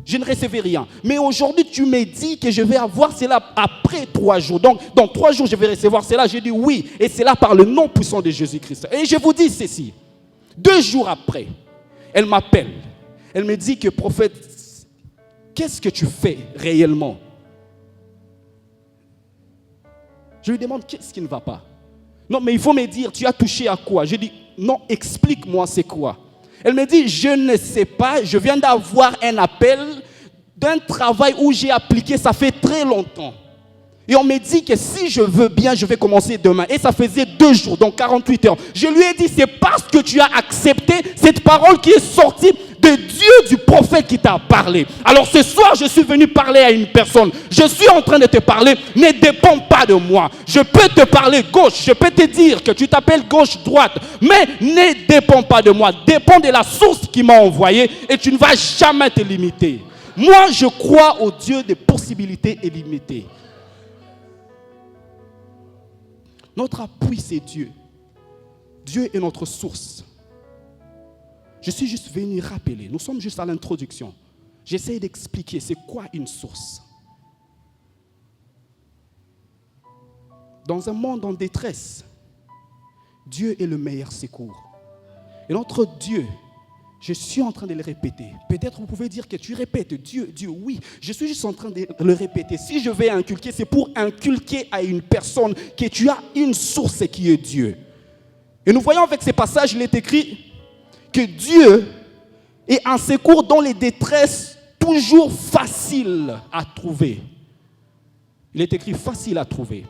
Je ne recevais rien. Mais aujourd'hui, tu me dis que je vais avoir cela après 3 jours. Donc, dans 3 jours, je vais recevoir cela. J'ai dit oui. Et c'est là par le nom puissant de Jésus-Christ. Et je vous dis ceci. 2 jours après, elle m'appelle. Elle me dit que prophète, qu'est-ce que tu fais réellement? Je lui demande qu'est-ce qui ne va pas. Non, mais il faut me dire, tu as touché à quoi? Je dis, non, explique-moi c'est quoi. Elle me dit, je ne sais pas, je viens d'avoir un appel d'un travail où j'ai appliqué, ça fait très longtemps. Et on me dit que si je veux bien, je vais commencer demain. Et ça faisait 2 jours, donc 48 heures. Je lui ai dit, c'est parce que tu as accepté cette parole qui est sortie de Dieu, du prophète qui t'a parlé. Alors ce soir, je suis venu parler à une personne. Je suis en train de te parler, ne dépend pas de moi. Je peux te parler gauche, je peux te dire que tu t'appelles gauche-droite, mais ne dépend pas de moi. Dépend de la source qui m'a envoyé et tu ne vas jamais te limiter. Moi, je crois au Dieu des possibilités illimitées. Notre appui, c'est Dieu. Dieu est notre source. Je suis juste venu rappeler. Nous sommes juste à l'introduction. J'essaie d'expliquer c'est quoi une source. Dans un monde en détresse, Dieu est le meilleur secours. Et notre Dieu, je suis en train de le répéter. Peut-être vous pouvez dire que tu répètes Dieu, Dieu, oui. Je suis juste en train de le répéter. Si je vais inculquer, c'est pour inculquer à une personne que tu as une source qui est Dieu. Et nous voyons avec ces passages, il est écrit que Dieu est un secours dans les détresses toujours facile à trouver. Il est écrit facile à trouver.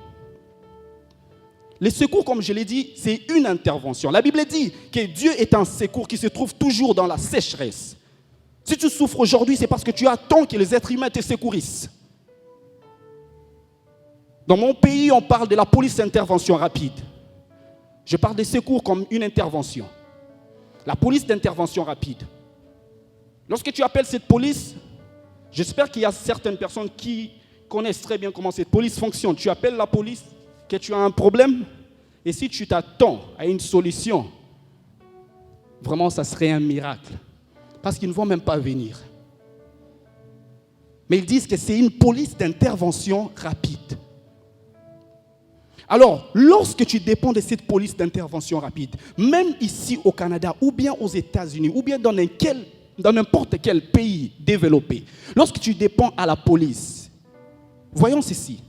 Les secours, comme je l'ai dit, c'est une intervention. La Bible dit que Dieu est un secours qui se trouve toujours dans la sécheresse. Si tu souffres aujourd'hui, c'est parce que tu attends que les êtres humains te secourissent. Dans mon pays, on parle de la police d'intervention rapide. Je parle des secours comme une intervention. La police d'intervention rapide. Lorsque tu appelles cette police, j'espère qu'il y a certaines personnes qui connaissent très bien comment cette police fonctionne. Tu appelles la police, que tu as un problème, et si tu t'attends à une solution, vraiment, ça serait un miracle. Parce qu'ils ne vont même pas venir. Mais ils disent que c'est une police d'intervention rapide. Alors, lorsque tu dépends de cette police d'intervention rapide, même ici au Canada, ou bien aux États-Unis, ou bien dans n'importe quel pays développé, lorsque tu dépends à la police, voyons ceci.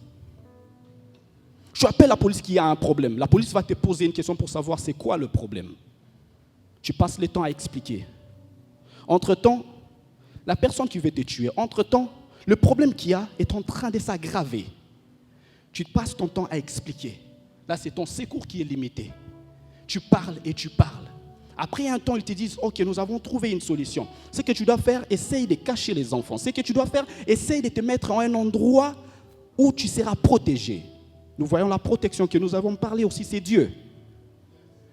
Tu appelles la police qui a un problème. La police va te poser une question pour savoir c'est quoi le problème. Tu passes le temps à expliquer. Entre-temps, la personne qui veut te tuer, entre-temps, le problème qu'il y a est en train de s'aggraver. Tu passes ton temps à expliquer. Là, c'est ton secours qui est limité. Tu parles et tu parles. Après un temps, ils te disent, ok, nous avons trouvé une solution. Ce que tu dois faire, essaye de cacher les enfants. Ce que tu dois faire, essaye de te mettre en un endroit où tu seras protégé. Nous voyons la protection que nous avons parlé aussi, c'est Dieu.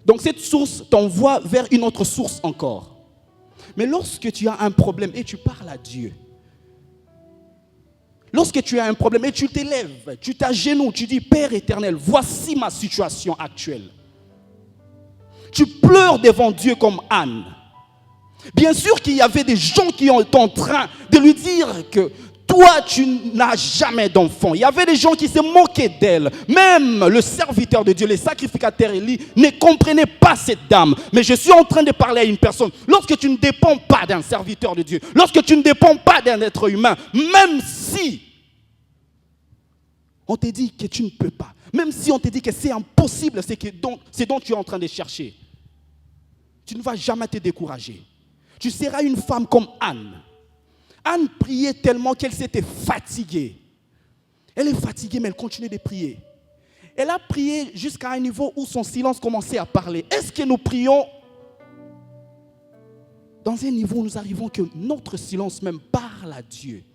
Donc cette source t'envoie vers une autre source encore. Mais lorsque tu as un problème et tu parles à Dieu, lorsque tu as un problème et tu t'élèves, tu t'agenouilles, tu dis, Père éternel, voici ma situation actuelle. Tu pleures devant Dieu comme Anne. Bien sûr qu'il y avait des gens qui étaient en train de lui dire que toi, tu n'as jamais d'enfant. Il y avait des gens qui se moquaient d'elle. Même le serviteur de Dieu, les sacrificateurs Élie, ne comprenaient pas cette dame. Mais je suis en train de parler à une personne. Lorsque tu ne dépends pas d'un serviteur de Dieu, lorsque tu ne dépends pas d'un être humain, même si on te dit que tu ne peux pas, même si on te dit que c'est impossible, c'est dont tu es en train de chercher, tu ne vas jamais te décourager. Tu seras une femme comme Anne. Anne priait tellement qu'elle s'était fatiguée. Elle est fatiguée, mais elle continue de prier. Elle a prié jusqu'à un niveau où son silence commençait à parler. Est-ce que nous prions dans un niveau où nous arrivons que notre silence même parle à Dieu?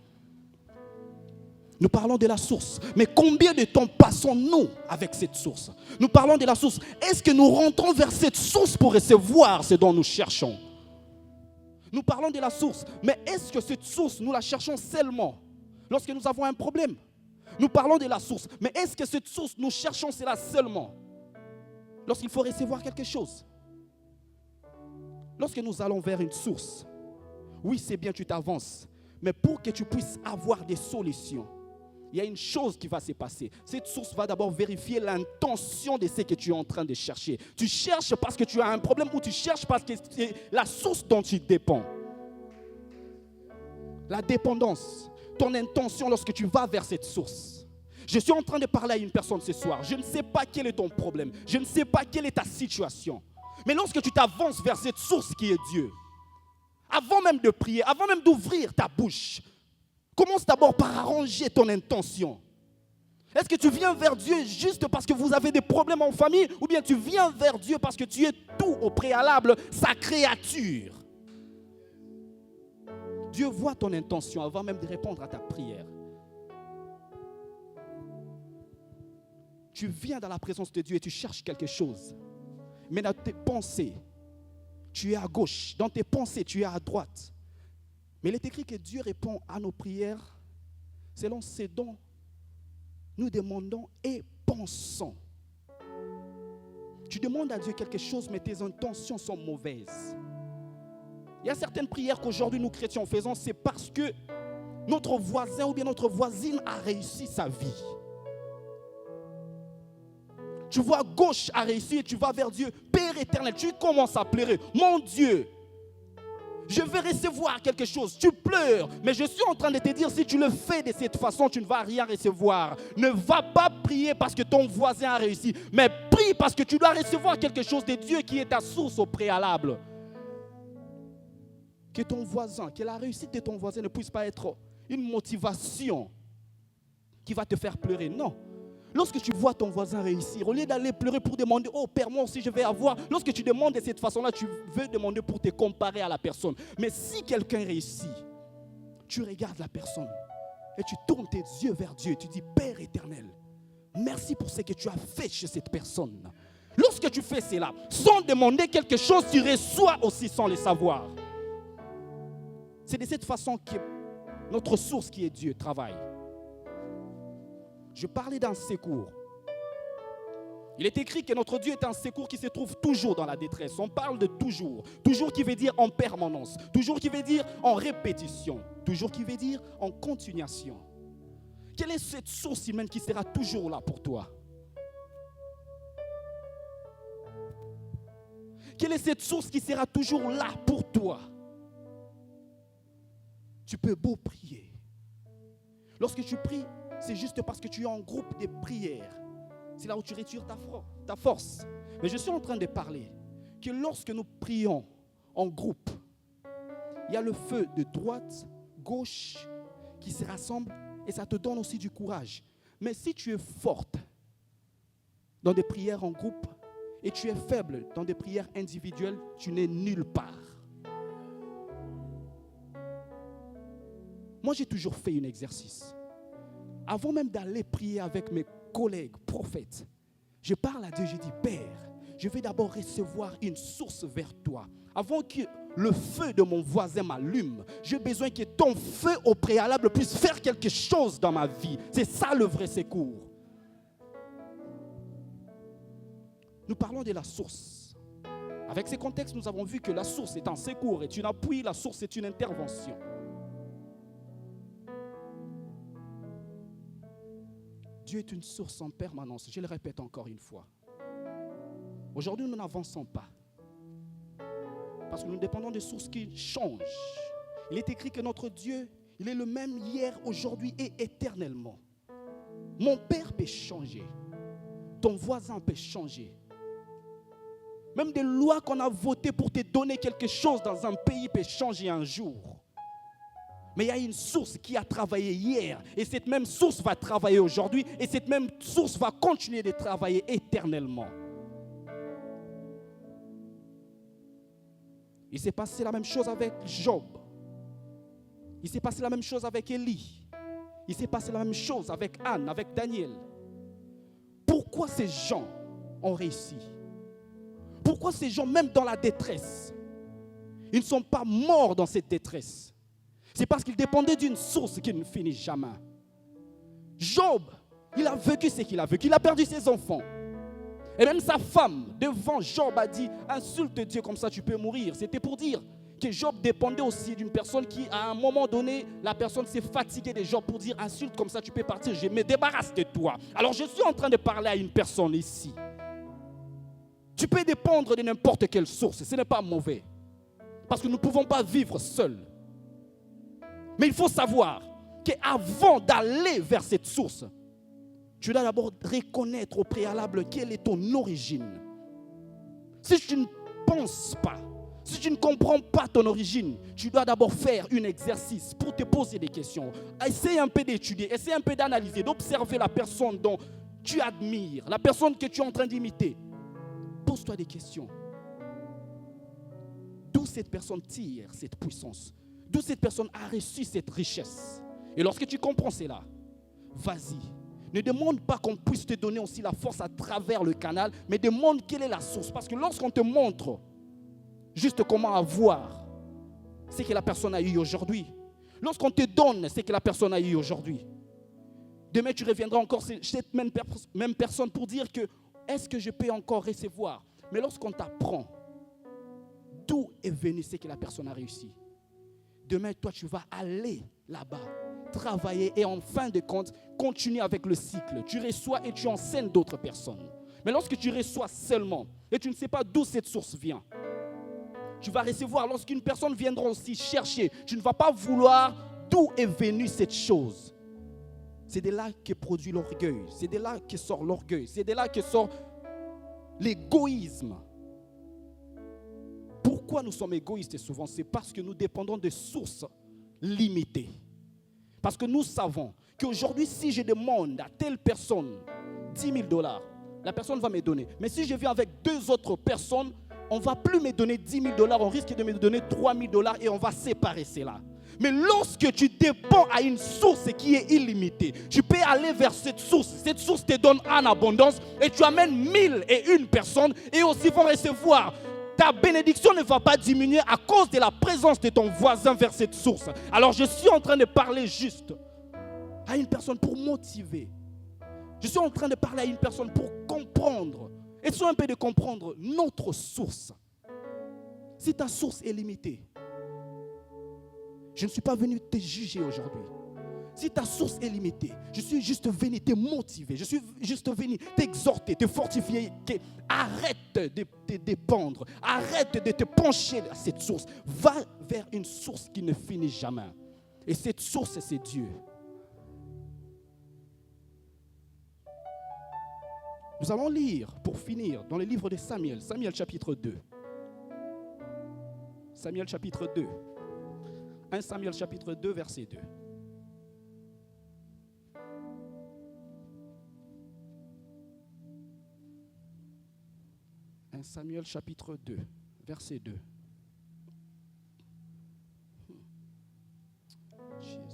Nous parlons de la source. Mais combien de temps passons-nous avec cette source? Nous parlons de la source. Est-ce que nous rentrons vers cette source pour recevoir ce dont nous cherchons? Nous parlons de la source. Mais est-ce que cette source, nous la cherchons seulement lorsque nous avons un problème? Nous parlons de la source. Mais est-ce que cette source, nous cherchons cela seulement lorsqu'il faut recevoir quelque chose? Lorsque nous allons vers une source, oui, c'est bien, tu t'avances. Mais pour que tu puisses avoir des solutions, il y a une chose qui va se passer. Cette source va d'abord vérifier l'intention de ce que tu es en train de chercher. Tu cherches parce que tu as un problème ou tu cherches parce que c'est la source dont tu dépends. La dépendance, ton intention lorsque tu vas vers cette source. Je suis en train de parler à une personne ce soir. Je ne sais pas quel est ton problème. Je ne sais pas quelle est ta situation. Mais lorsque tu t'avances vers cette source qui est Dieu, avant même de prier, avant même d'ouvrir ta bouche, commence d'abord par arranger ton intention. Est-ce que tu viens vers Dieu juste parce que vous avez des problèmes en famille, ou bien tu viens vers Dieu parce que tu es tout au préalable, sa créature? Dieu voit ton intention avant même de répondre à ta prière. Tu viens dans la présence de Dieu et tu cherches quelque chose. Mais dans tes pensées, tu es à gauche. Dans tes pensées, tu es à droite. Mais il est écrit que Dieu répond à nos prières selon ce dont nous demandons et pensons. Tu demandes à Dieu quelque chose, mais tes intentions sont mauvaises. Il y a certaines prières qu'aujourd'hui nous chrétiens faisons, c'est parce que notre voisin ou bien notre voisine a réussi sa vie. Tu vois, gauche a réussi et tu vas vers Dieu. Père éternel, tu commences à pleurer. Mon Dieu, je vais recevoir quelque chose. Tu pleures, mais je suis en train de te dire, si tu le fais de cette façon, tu ne vas rien recevoir. Ne va pas prier parce que ton voisin a réussi, mais prie parce que tu dois recevoir quelque chose de Dieu qui est ta source au préalable. Que ton voisin, que la réussite de ton voisin ne puisse pas être une motivation qui va te faire pleurer. Non. Lorsque tu vois ton voisin réussir, au lieu d'aller pleurer pour demander, oh Père, moi aussi je vais avoir, lorsque tu demandes de cette façon-là, tu veux demander pour te comparer à la personne. Mais si quelqu'un réussit, tu regardes la personne et tu tournes tes yeux vers Dieu et tu dis, Père éternel, merci pour ce que tu as fait chez cette personne. Lorsque tu fais cela, sans demander quelque chose, tu reçois aussi sans le savoir. C'est de cette façon que notre source qui est Dieu travaille. Je parlais d'un secours. Il est écrit que notre Dieu est un secours qui se trouve toujours dans la détresse. On parle de toujours. Toujours qui veut dire en permanence. Toujours qui veut dire en répétition. Toujours qui veut dire en continuation. Quelle est cette source humaine qui sera toujours là pour toi? Quelle est cette source qui sera toujours là pour toi? Tu peux beau prier. Lorsque tu pries, c'est juste parce que tu es en groupe de prière. C'est là où tu retires ta force. Mais je suis en train de parler que lorsque nous prions en groupe, il y a le feu de droite, gauche qui se rassemble et ça te donne aussi du courage. Mais si tu es forte dans des prières en groupe et tu es faible dans des prières individuelles, tu n'es nulle part. Moi, j'ai toujours fait un exercice. Avant même d'aller prier avec mes collègues prophètes, je parle à Dieu, je dis, Père, je vais d'abord recevoir une source vers toi. Avant que le feu de mon voisin m'allume, j'ai besoin que ton feu au préalable puisse faire quelque chose dans ma vie. C'est ça le vrai secours. Nous parlons de la source. Avec ces contextes, nous avons vu que la source est un secours, est une appui, la source est une intervention. Dieu est une source en permanence. Je le répète encore une fois. Aujourd'hui, nous n'avançons pas. Parce que nous dépendons des sources qui changent. Il est écrit que notre Dieu, il est le même hier, aujourd'hui et éternellement. Mon père peut changer. Ton voisin peut changer. Même des lois qu'on a votées pour te donner quelque chose dans un pays peut changer un jour. Mais il y a une source qui a travaillé hier. Et cette même source va travailler aujourd'hui. Et cette même source va continuer de travailler éternellement. Il s'est passé la même chose avec Job. Il s'est passé la même chose avec Élie. Il s'est passé la même chose avec Anne, avec Daniel. Pourquoi ces gens ont réussi? Pourquoi ces gens, même dans la détresse, Ils ne sont pas morts dans cette détresse. C'est parce qu'ils dépendaient d'une source qui ne finit jamais. Job, il a vécu ce qu'il a vécu. Il a perdu ses enfants. Et même sa femme, devant Job, a dit « Insulte Dieu, comme ça tu peux mourir ». C'était pour dire que Job dépendait aussi d'une personne qui, à un moment donné, la personne s'est fatiguée de Job pour dire « Insulte, comme ça tu peux partir, je me débarrasse de toi ». Alors je suis en train de parler à une personne ici. Tu peux dépendre de n'importe quelle source, ce n'est pas mauvais. Parce que nous ne pouvons pas vivre seuls. Mais il faut savoir qu'avant d'aller vers cette source, tu dois d'abord reconnaître au préalable quelle est ton origine. Si tu ne penses pas, si tu ne comprends pas ton origine, tu dois d'abord faire un exercice pour te poser des questions. Essaye un peu d'étudier, essaye un peu d'analyser, d'observer la personne dont tu admires, la personne que tu es en train d'imiter. Pose-toi des questions. D'où cette personne tire cette puissance? D'où cette personne a reçu cette richesse? Et lorsque tu comprends cela, vas-y. Ne demande pas qu'on puisse te donner aussi la force à travers le canal, mais demande quelle est la source. Parce que lorsqu'on te montre juste comment avoir ce que la personne a eu aujourd'hui, lorsqu'on te donne ce que la personne a eu aujourd'hui, demain tu reviendras encore cette même personne pour dire que est-ce que je peux encore recevoir? Mais lorsqu'on t'apprend d'où est venu ce que la personne a réussi, demain toi tu vas aller là-bas, travailler et en fin de compte, continuer avec le cycle. Tu reçois et tu enseignes d'autres personnes. Mais lorsque tu reçois seulement et tu ne sais pas d'où cette source vient, tu vas recevoir lorsqu'une personne viendra aussi chercher. Tu ne vas pas vouloir d'où est venue cette chose. C'est de là que produit l'orgueil. C'est de là que sort l'orgueil. C'est de là que sort l'égoïsme. Pourquoi nous sommes égoïstes souvent? C'est parce que nous dépendons de sources limitées. Parce que nous savons qu'aujourd'hui, si je demande à telle personne 10 000 $, la personne va me donner. Mais si je viens avec deux autres personnes, on ne va plus me donner 10 000 $, on risque de me donner 3 000 $ et on va séparer cela. Mais lorsque tu dépends à une source qui est illimitée, tu peux aller vers cette source. Cette source te donne en abondance et tu amènes 1001 personnes et aussi vont recevoir. Ta bénédiction ne va pas diminuer à cause de la présence de ton voisin vers cette source. Alors je suis en train de parler juste à une personne pour motiver. Je suis en train de parler à une personne pour comprendre. Essayons un peu de comprendre notre source. Si ta source est limitée, je ne suis pas venu te juger aujourd'hui. Si ta source est limitée, je suis juste venu te motiver. Je suis juste venu t'exhorter, te fortifier. Arrête de te dépendre. Arrête de te pencher à cette source. Va vers une source qui ne finit jamais. Et cette source, c'est Dieu. Nous allons lire, pour finir, dans le livre de Samuel. Samuel chapitre 2. Samuel chapitre 2. 1 Samuel chapitre 2, verset 2. Samuel chapitre 2, verset 2. Jesus.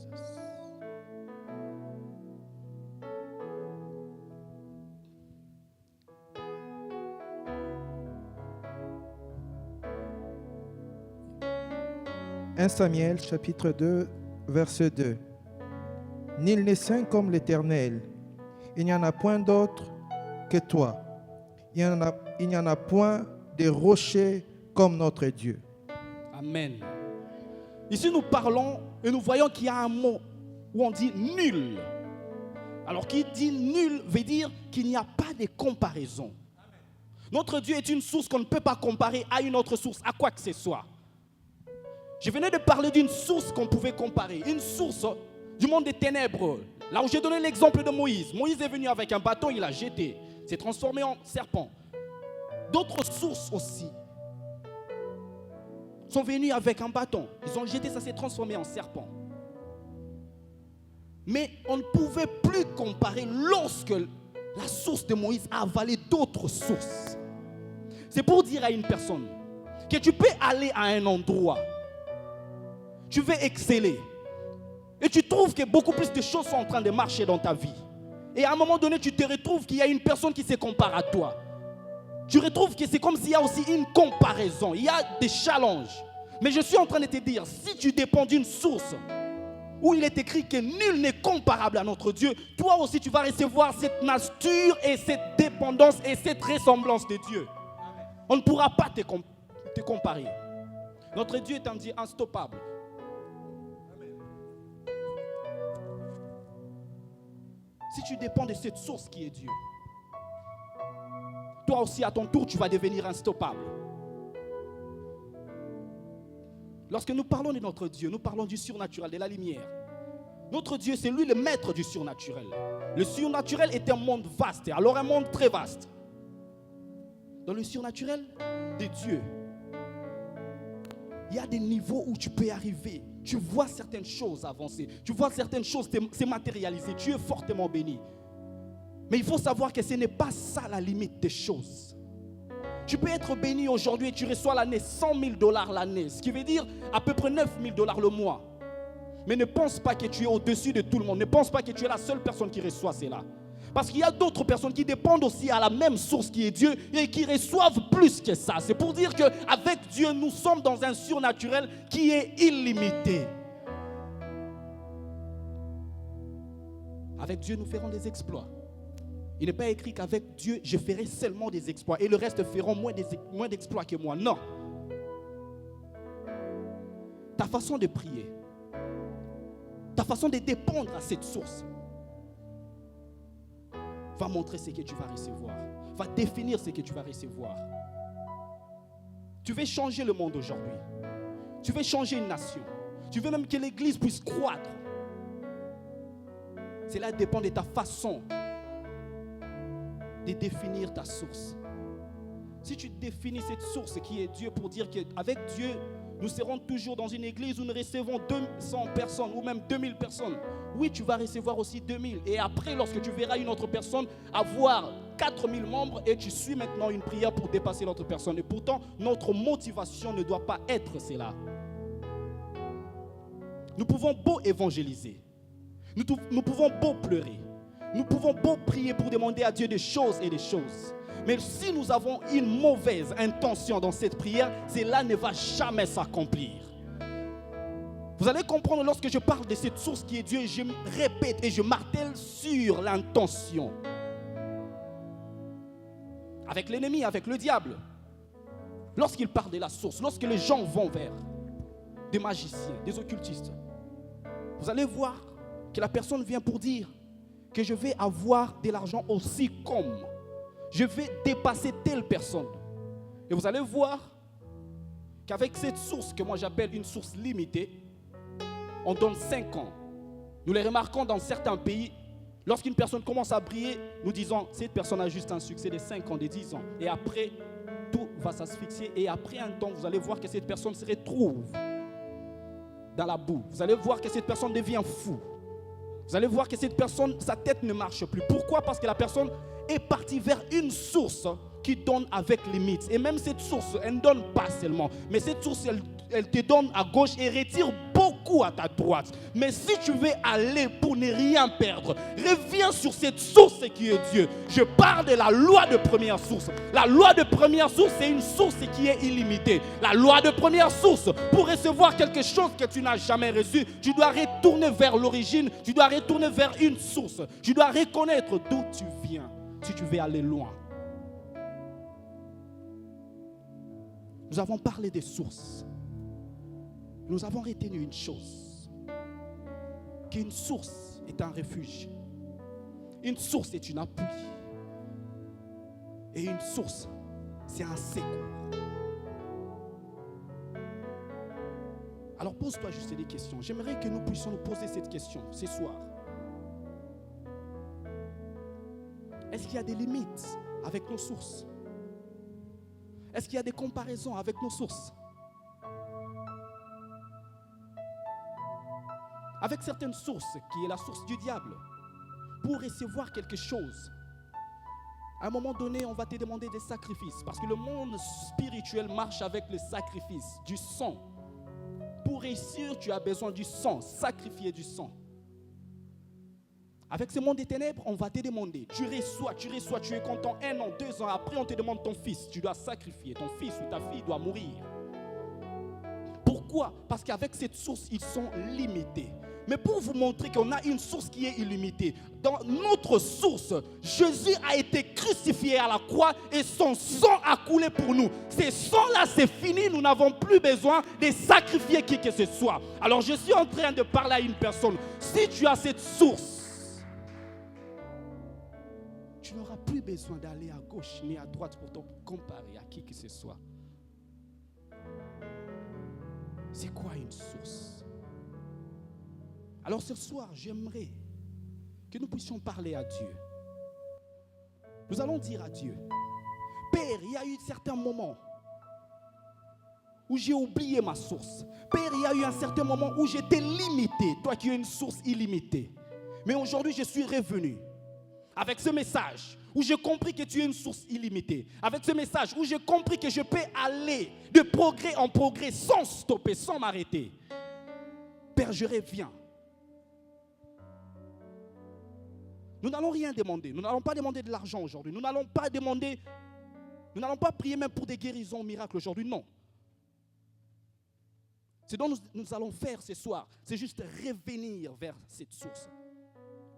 Un Samuel chapitre 2, verset 2. Nul n'est saint comme l'Éternel. Il n'y en a point d'autre que toi. Il n'y en a point de rocher comme notre Dieu. Amen. Ici, nous parlons et nous voyons qu'il y a un mot où on dit nul. Alors, qui dit nul veut dire qu'il n'y a pas de comparaison. Notre Dieu est une source qu'on ne peut pas comparer à une autre source, à quoi que ce soit. Je venais de parler d'une source qu'on pouvait comparer, une source du monde des ténèbres. Là où j'ai donné l'exemple de Moïse. Moïse est venu avec un bâton, il l'a jeté. S'est transformé en serpent. D'autres sources aussi sont venues avec un bâton. Ils ont jeté, ça s'est transformé en serpent. Mais on ne pouvait plus comparer lorsque la source de Moïse a avalé d'autres sources. C'est pour dire à une personne que tu peux aller à un endroit, tu veux exceller, et tu trouves que beaucoup plus de choses sont en train de marcher dans ta vie. Et à un moment donné, tu te retrouves qu'il y a une personne qui se compare à toi. Tu retrouves que c'est comme s'il y a aussi une comparaison. Il y a des challenges. Mais je suis en train de te dire, si tu dépends d'une source où il est écrit que nul n'est comparable à notre Dieu, toi aussi tu vas recevoir cette nature et cette dépendance et cette ressemblance de Dieu. On ne pourra pas te comparer. Notre Dieu est un Dieu instoppable. Si tu dépends de cette source qui est Dieu, toi aussi à ton tour tu vas devenir instoppable. Lorsque nous parlons de notre Dieu, nous parlons du surnaturel, de la lumière. Notre Dieu, c'est lui le maître du surnaturel. Le surnaturel est un monde vaste, alors un monde très vaste. Dans le surnaturel de Dieu, il y a des niveaux où tu peux arriver. Tu vois certaines choses avancer. Tu vois certaines choses se matérialiser. Tu es fortement béni. Mais il faut savoir que ce n'est pas ça la limite des choses. Tu peux être béni aujourd'hui et tu reçois l'année $100,000 l'année. Ce qui veut dire à peu près $9,000 le mois. Mais ne pense pas que tu es au-dessus de tout le monde. Ne pense pas que tu es la seule personne qui reçoit cela. Parce qu'il y a d'autres personnes qui dépendent aussi à la même source qui est Dieu et qui reçoivent plus que ça. C'est pour dire qu'avec Dieu, nous sommes dans un surnaturel qui est illimité. Avec Dieu, nous ferons des exploits. Il n'est pas écrit qu'avec Dieu, je ferai seulement des exploits et le reste feront moins d'exploits que moi. Non. Ta façon de prier, ta façon de dépendre à cette source va montrer ce que tu vas recevoir, va définir ce que tu vas recevoir. Tu veux changer le monde aujourd'hui. Tu veux changer une nation. Tu veux même que l'Église puisse croître. Cela dépend de ta façon de définir ta source. Si tu définis cette source qui est Dieu pour dire qu'avec Dieu, nous serons toujours dans une église où nous recevons 200 personnes ou même 2000 personnes. Oui, tu vas recevoir aussi 2000. Et après, lorsque tu verras une autre personne avoir 4000 membres et tu suis maintenant une prière pour dépasser l'autre personne. Et pourtant, notre motivation ne doit pas être cela. Nous pouvons beau évangéliser. Nous pouvons beau pleurer. Nous pouvons beau prier pour demander à Dieu des choses et des choses. Mais si nous avons une mauvaise intention dans cette prière, cela ne va jamais s'accomplir. Vous allez comprendre lorsque je parle de cette source qui est Dieu, je répète et je martèle sur l'intention. Avec l'ennemi, avec le diable. Lorsqu'il parle de la source, lorsque les gens vont vers des magiciens, des occultistes, vous allez voir que la personne vient pour dire que je vais avoir de l'argent aussi comme je vais dépasser telle personne. Et vous allez voir qu'avec cette source que moi j'appelle une source limitée, on donne 5 ans. Nous les remarquons dans certains pays. Lorsqu'une personne commence à briller, nous disons cette personne a juste un succès de 5 ans, de 10 ans. Et après, tout va s'asphyxier. Et après un temps, vous allez voir que cette personne se retrouve dans la boue. Vous allez voir que cette personne devient fou. Vous allez voir que cette personne, sa tête ne marche plus. Pourquoi? Parce que la personne est partie vers une source qui donne avec limite. Et même cette source, elle ne donne pas seulement. Mais cette source, elle te donne à gauche et retire beaucoup à ta droite. Mais si tu veux aller pour ne rien perdre, reviens sur cette source qui est Dieu. Je parle de la loi de première source. La loi de première source, c'est une source qui est illimitée. La loi de première source, pour recevoir quelque chose que tu n'as jamais reçu, tu dois retourner vers l'origine, tu dois retourner vers une source. Tu dois reconnaître d'où tu viens si tu veux aller loin. Nous avons parlé des sources. Nous avons retenu une chose, qu'une source est un refuge. Une source est une appui. Et une source, c'est un secours. Alors pose-toi juste des questions. J'aimerais que nous puissions nous poser cette question ce soir. Est-ce qu'il y a des limites avec nos sources? Est-ce qu'il y a des comparaisons avec nos sources? Avec certaines sources, qui est la source du diable, pour recevoir quelque chose, à un moment donné, on va te demander des sacrifices. Parce que le monde spirituel marche avec le sacrifice, du sang. Pour réussir, tu as besoin du sang, sacrifier du sang. Avec ce monde des ténèbres, on va te demander. Tu reçois, tu es content 1 an, 2 ans. Après, on te demande ton fils. Tu dois sacrifier. Ton fils ou ta fille doit mourir. Pourquoi? Parce qu'avec cette source, ils sont limités. Mais pour vous montrer qu'on a une source qui est illimitée, dans notre source, Jésus a été crucifié à la croix et son sang a coulé pour nous. Ce sang-là, c'est fini, nous n'avons plus besoin de sacrifier qui que ce soit. Alors je suis en train de parler à une personne. Si tu as cette source, tu n'auras plus besoin d'aller à gauche ni à droite pour te comparer à qui que ce soit. C'est quoi une source? Alors ce soir, j'aimerais que nous puissions parler à Dieu. Nous allons dire à Dieu, Père, il y a eu certains moments où j'ai oublié ma source. Père, il y a eu un certain moment où j'étais limité, toi qui as une source illimitée. Mais aujourd'hui, je suis revenu avec ce message où j'ai compris que tu es une source illimitée. Avec ce message où j'ai compris que je peux aller de progrès en progrès sans stopper, sans m'arrêter. Père, je reviens. Nous n'allons rien demander. Nous n'allons pas demander de l'argent aujourd'hui. Nous n'allons pas prier même pour des guérisons miracles aujourd'hui. Non. Ce dont nous allons faire ce soir, c'est juste revenir vers cette source.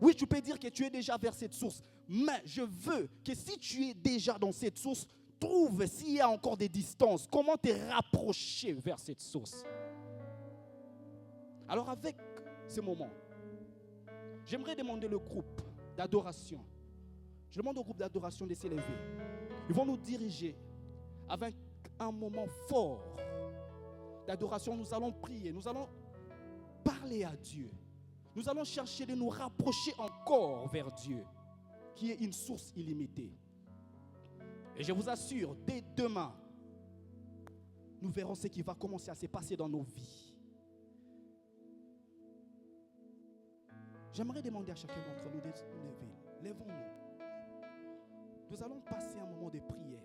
Oui, tu peux dire que tu es déjà vers cette source, mais je veux que si tu es déjà dans cette source, trouve s'il y a encore des distances, comment te rapprocher vers cette source. Alors avec ce moment, j'aimerais demander le groupe d'adoration. Je demande au groupe d'adoration de s'élever. Ils vont nous diriger avec un moment fort d'adoration. Nous allons prier, nous allons parler à Dieu. Nous allons chercher de nous rapprocher encore vers Dieu, qui est une source illimitée. Et je vous assure, dès demain, nous verrons ce qui va commencer à se passer dans nos vies. J'aimerais demander à chacun d'entre nous de nous lever. Levons-nous. Nous allons passer un moment de prière.